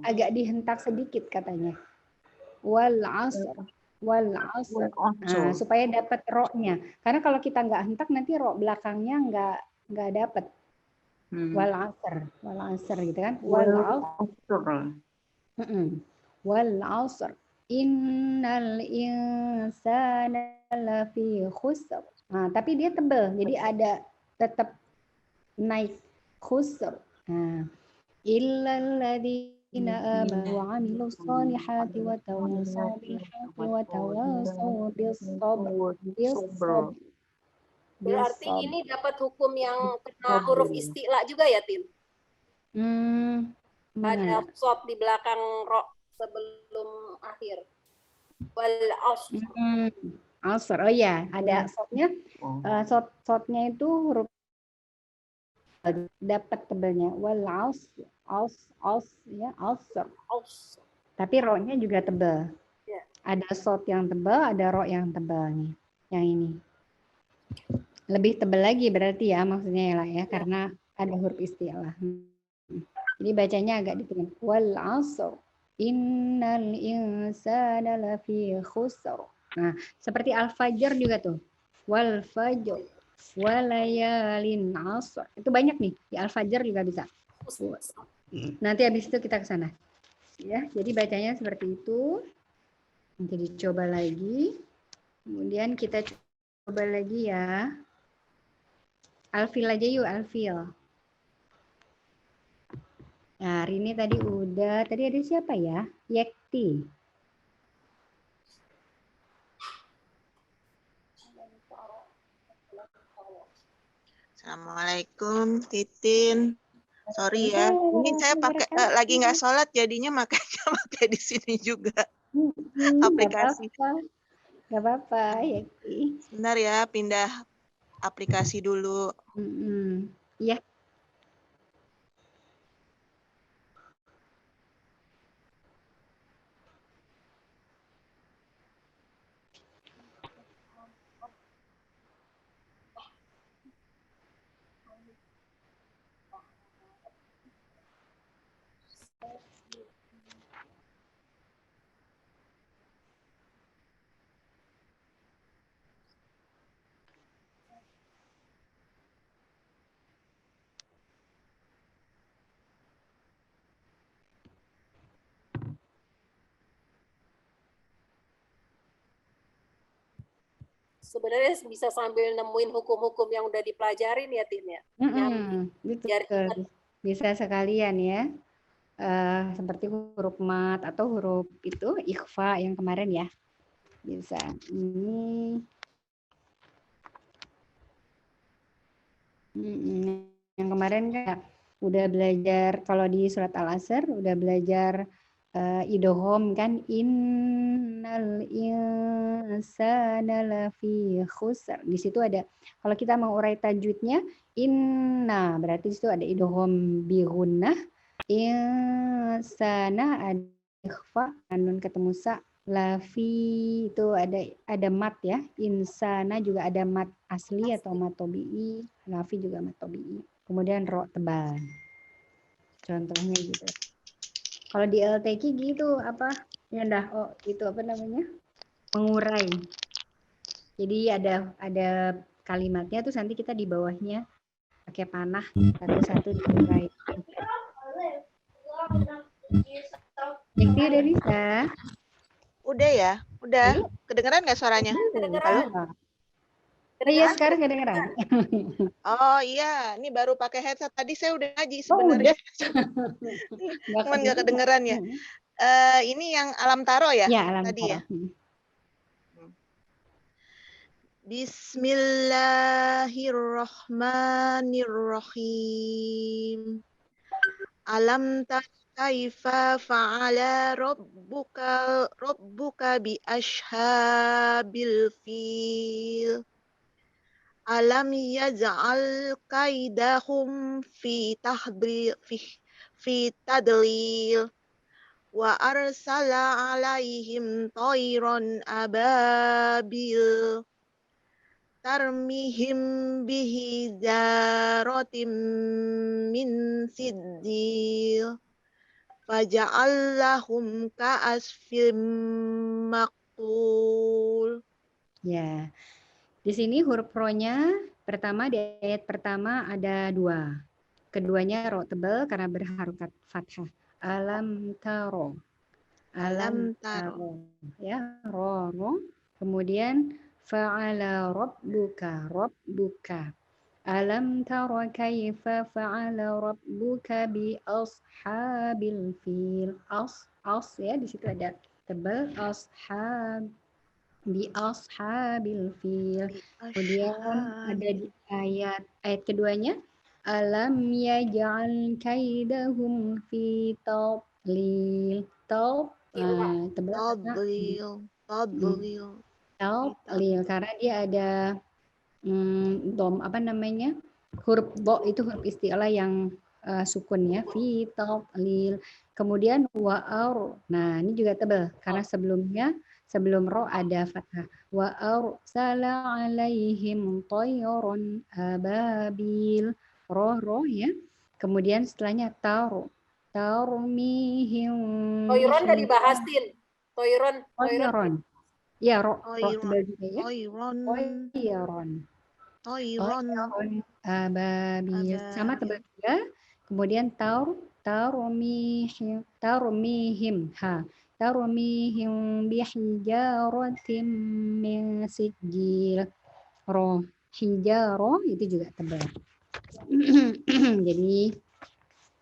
agak dihentak sedikit katanya. Wal asr. Nah, supaya dapat ro-nya. Karena kalau kita nggak hentak nanti ro belakangnya nggak dapat. Wal asr gitu kan. Wal asr. Innal insana lafi khusr. Nah, tapi dia tebal. Jadi ada tetap naik khusr. Nah, illal ladzina amanu wa 'amilus solihati wa tawasaw bil haqqi wa tawasaw bis sabr. Berarti ini dapat hukum yang kena huruf isti'la juga ya, Tin? Ada sop di belakang ro sebelum akhir. Wal asr. Asr. Oh ya, ada sotnya. Sotnya itu huruf dapat tebalnya. Wal asr. Tapi ro-nya juga tebal. Ya. Ada sot yang tebal, ada ro yang tebal nih. Yang ini. Lebih tebal lagi berarti ya maksudnya ya lah ya, karena ada huruf isti'lah. Jadi bacanya agak ditekan. Wal asr. Innal insana lafi khusr. Nah, seperti al-fajr juga tuh. Wal fajr. Walayalin asr. Itu banyak nih. Di al-fajr juga bisa. Nanti habis itu kita ke sana. Ya, jadi bacanya seperti itu. Nanti dicoba lagi. Kemudian kita coba lagi ya. Alfil aja yuk, Alfil. Nah, hari ini tadi udah. Tadi ada siapa ya? Yekti. Assalamualaikum, Titin. Sorry ya, ini saya pakai lagi nggak sholat, jadinya makanya pakai di sini juga aplikasi. Nggak apa-apa, Yekti. Sebentar ya, pindah aplikasi dulu. Iya. sebenarnya bisa sambil nemuin hukum-hukum yang udah dipelajarin ya Tin ya. Biar ingat. Bisa sekalian ya. Seperti huruf mat atau huruf itu ikhfa yang kemarin ya. Bisa. Ini yang kemarin kan udah belajar kalau di surat Al-Asr udah belajar idgham kan, innal insana lafi khusr. Di situ ada, kalau kita mau urai tajwidnya inna, berarti di situ ada idgham bi gunnah, insana ada ikhfa, nun ketemu sa, lafi itu ada mat ya, insana juga ada mat asli atau mat tabi'i, lafi juga mat tabi'i. Kemudian ro tebal. Contohnya gitu. Kalau di LTQ gitu apa? Ya dah, itu apa namanya? Mengurai. Jadi ada kalimatnya tuh nanti kita di bawahnya pakai panah satu-satu diurai. Jadi udah bisa. Udah ya? Udah. Kedengeran nggak suaranya? Kedengeran. Iya, sekarang kedengeran. Oh iya, ini baru pakai headset. Tadi saya udah ngaji sebenarnya. Cuman nggak kedengeran ya. Ini yang alam taro ya? Ya, alam tadi taro. ya. Bismillahirrahmanirrahim. Alam tara kaifa fa'ala rabbuka bi ashabil fil. Alam yaj'al kaidahum fi tadlil wa arsala alaihim tayran ababil tarmihim bihi jaratim min sijil faja'allahum ka'asfim maqtul. Ya. Di sini huruf ro-nya pertama di ayat pertama ada 2. Keduanya ro tebal karena berharokat fathah. Alam taro. Alam taro. Ya, ro. Kemudian fa'ala rabbuka. Alam taro kaifa fa'ala rabbuka bi ashabil fil. As ya, di situ ada tebal bi ashabil fil. Kemudian ada di ayat keduanya alam yaj'al kaidahum fi tadlil. Tadlil karena dia ada dom apa namanya? Huruf do itu huruf isti'la yang sukun ya, fi tadlil. Kemudian wa'ar. Nah, ini juga tebal karena sebelum ro ada fathah. Wa arsala alaihim tayran ababil. Ro ya. Kemudian setelahnya tarmihim. Toiron nggak dibahas, Tin. Toiron. Ya, ro tebal juga ya. Toiron ababil. Sama tebal juga. Kemudian tarmihim bihijaratin min sijil. Ro hijaro itu juga tebal. Jadi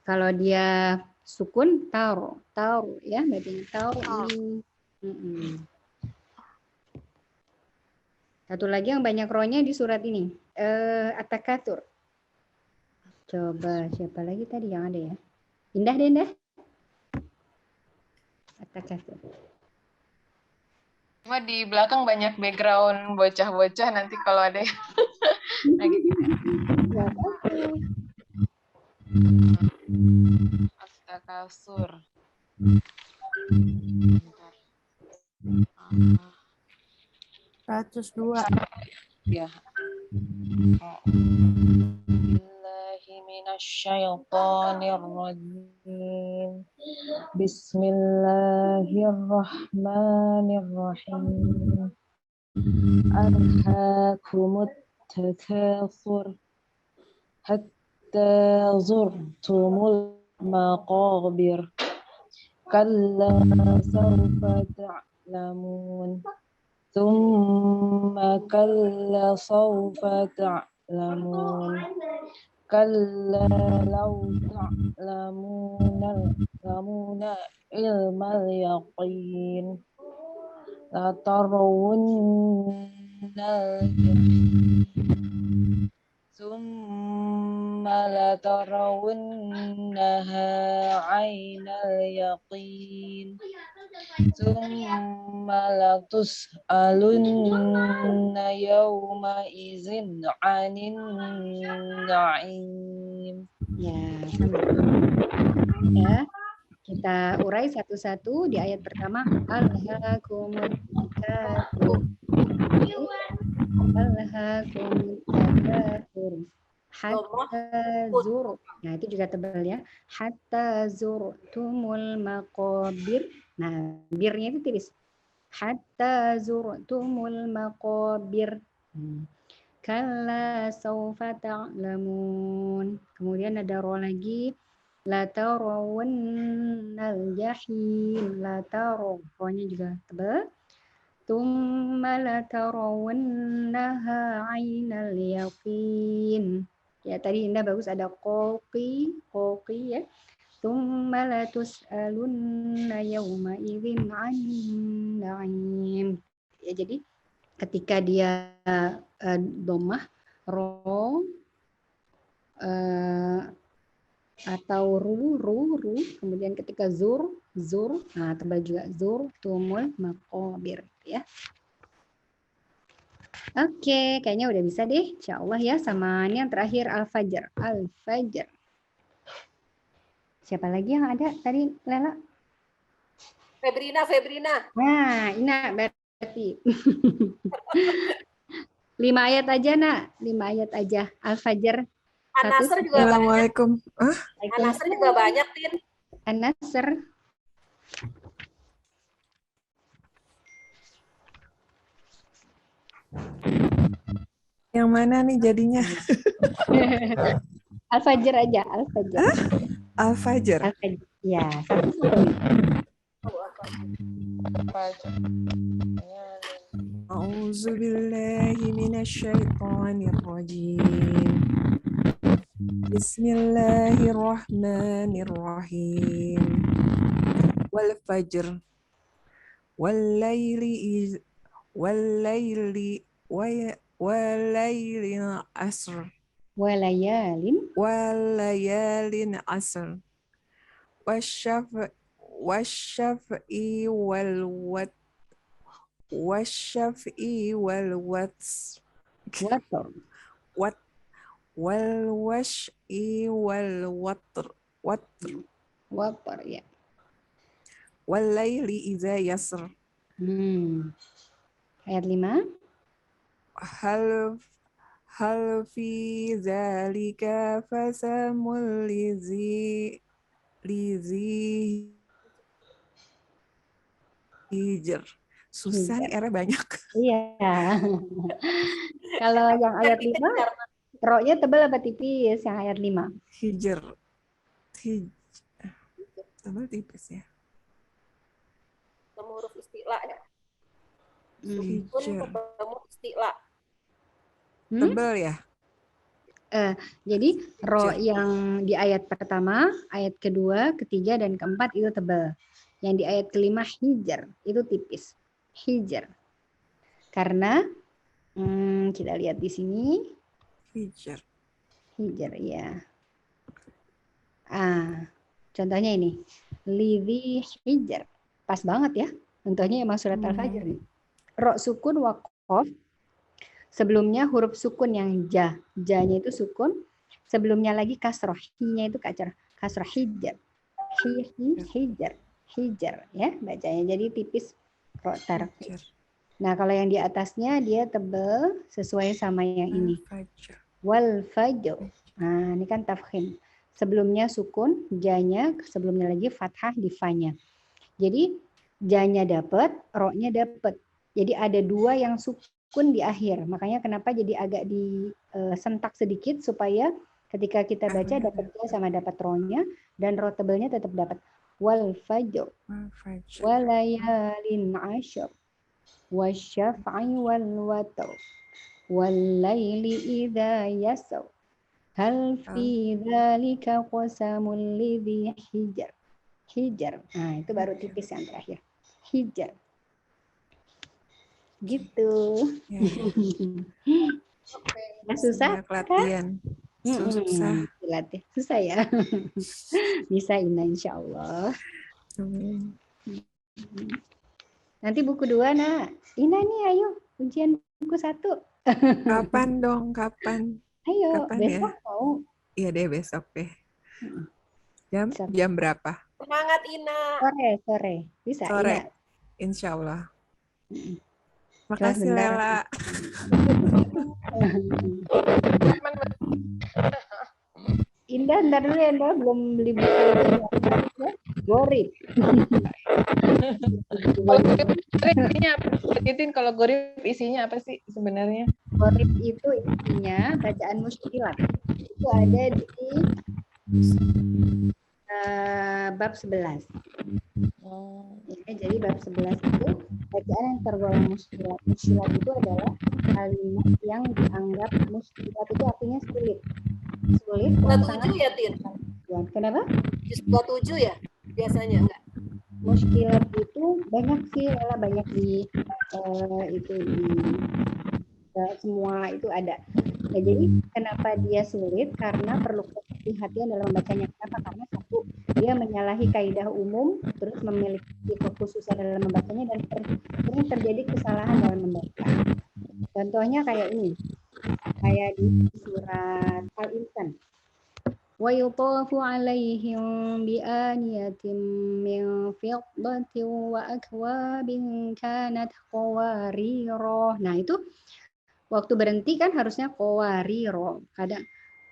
kalau dia sukun taro ya, berarti taro ini. Satu lagi yang banyak rohnya di surat ini, At-Takatsur. Coba siapa lagi tadi yang ada ya? Indah deh, Indah. At-Takatsur. Cuma di belakang banyak background bocah-bocah, nanti kalau ada yang lagi At-Takatsur. 102. Ya. Minasyaitonirrajim. Bismillahirrahmanirrahim. Arhaakumut takatsur hatta zurtumul maqabir. Kalla sawfa ta'lamun ثم كلا سوف تعلمون كلا لو تعلمون علم اليقين لترون الجحيم ثم لترونها عين اليقين ثم لتسألن يومئذ عن النعيم. Ya, ya. Kita urai satu-satu di ayat pertama. Alhaakumut takatsur. Alhaakumut takatsur. Hatta zur. Nah, itu juga tebal ya. Hatta zurtumul maqabir. Nah, birnya itu tipis. Hatta zurtumul maqabir. Kalla sawfa ta'lamun. Kemudian ada ro lagi. La tarawwannal jahim. La taraw. Ro-nya juga tebal. Tsumma la tarawwannaha 'ainal yaqin. Ya, tadi Indah bagus ada qoqi ya. Tsumma la tus'alunna yawma idzin 'anin na'im. Ya, jadi ketika dia dhammah ro atau ru, kemudian ketika zur, nah tebal juga zur, tumul, maqabir, ya. Oke, kayaknya udah bisa deh, insya Allah ya. Sama ini yang terakhir al-fajr, Siapa lagi yang ada tadi, Lela? Febrina. Nah, Ina berarti. 5 ayat aja, Nak. 5 ayat aja. Al-fajr. An-Nasr juga banyak. Assalamualaikum. An-Nasr juga banyak, Tin. An-Nasr. Yang mana nih jadinya? Al-Fajr aja, Al-Fajr. Al-Fajr. Al-Fajr. Ya, satu. A'udzu billahi minasyaitonir rajim. Bismillahirrahmanirrahim. Wal fajr wal laili asr. Walayalin asr. Wasyaf'i wal watr. Watar ya. Walaili idza yasr. Ayat 5. Hal fi dzalika fasamul lizi hijr. Susah nih, era banyak. Iya. Kalau yang ayat 5, ro-nya tebal apa tipis yang ayat 5? Hijr. Tebal tipis ya. Ketemu huruf istilah ya. Hijr. Ketemu istilah. Tebal ya? Jadi ro yang di ayat pertama, ayat kedua, ketiga, dan keempat itu tebal. Yang di ayat kelima hijr, itu tipis. Hijr. Karena kita lihat di sini. Hijr ya. Contohnya ini. Lidhi hijr. Pas banget ya. Contohnya emang surat Al-Fajr nih. Ro sukun waqaf. Sebelumnya huruf sukun yang ja. Ja-nya itu sukun. Sebelumnya lagi kasroh. Hi-nya itu kasroh hijr. Hijr ya bacanya. Jadi tipis ro tarqi. Nah, kalau yang di atasnya dia tebal sesuai sama yang ini. Wal fajr. Nah, ini kan tafkhim. Sebelumnya sukun, ja-nya, sebelumnya lagi fathah di fa-nya. Jadi ja-nya dapat, ro-nya dapat. Jadi ada 2 yang sukun di akhir. Makanya kenapa jadi agak disentak sedikit supaya ketika kita baca dapat ja sama dapat ro-nya dan ro tebalnya tetap dapat. Wal fajr. Walayalin ashr. wasyaf'i wal watr wal laili idza yasr hal fi dzalika qasamul lidzi hijr. Hijr. Nah, itu baru tipis yang terakhir. Hijr. Gitu. Ya, Nah, susah banyak latihan. Susah. Dilatih. Susah ya. Bisa Ina insya Allah. Amin. Nanti buku 2 nak. Ina nih ayo ujian buku 1. Kapan dong? Kapan? Ayo Kapan besok ya? mau. Iya deh besok deh. Jam berapa? Semangat Ina. Sore. Bisa Sore. Ina. Insya Allah. Kelas Makasih bentar. Lela. Indah, ntar dulu ya, Indah. Belum beli buku itu. Ya. Gorip. Kalau gorip isinya apa sih sebenarnya? Gorip itu isinya bacaan muskilat. Itu ada di bab 11. Ya, jadi bab 11 itu bacaan yang tergolong muskilat. Muskilat itu adalah kalimat yang dianggap muskilat itu artinya sulit. Sulit. 27 ya, Tin? Kenapa? 27 ya? Biasanya enggak? Muskilat itu banyak sih, banyak di itu di semua itu ada. Nah, jadi kenapa dia sulit? Karena perlu kehati-hatian dalam membacanya. Kenapa? Karena satu, dia menyalahi kaidah umum, terus memiliki kekhususan dalam membacanya dan sering terjadi kesalahan dalam membaca. Contohnya kayak ini, kayak di surat Al-Insan. Wa yutafu 'alaihim bi aniyatin min fiddatin wa akwabin kanat qawarira. Nah, itu waktu berhenti kan harusnya qawariro. Kadang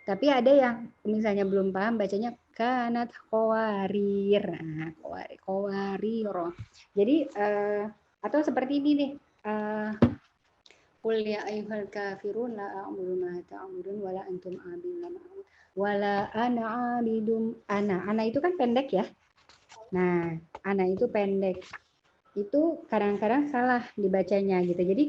tapi ada yang misalnya belum paham bacanya kanat qawarir. Nah, qawariro. Jadi atau seperti ini nih. Qul ya ayyuhal kafirun la a'budu ma ta'budun wala antum a'budun wala ana 'abidum ana itu kan pendek ya. Nah, ana itu pendek. Itu kadang-kadang salah dibacanya gitu. Jadi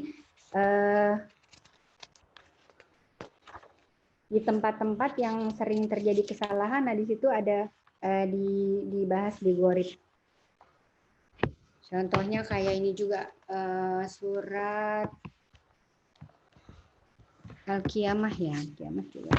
di tempat-tempat yang sering terjadi kesalahan, nah di situ ada dibahas di gorib. Contohnya kayak ini juga surat Al-Qiyamah ya, Qiyamah juga.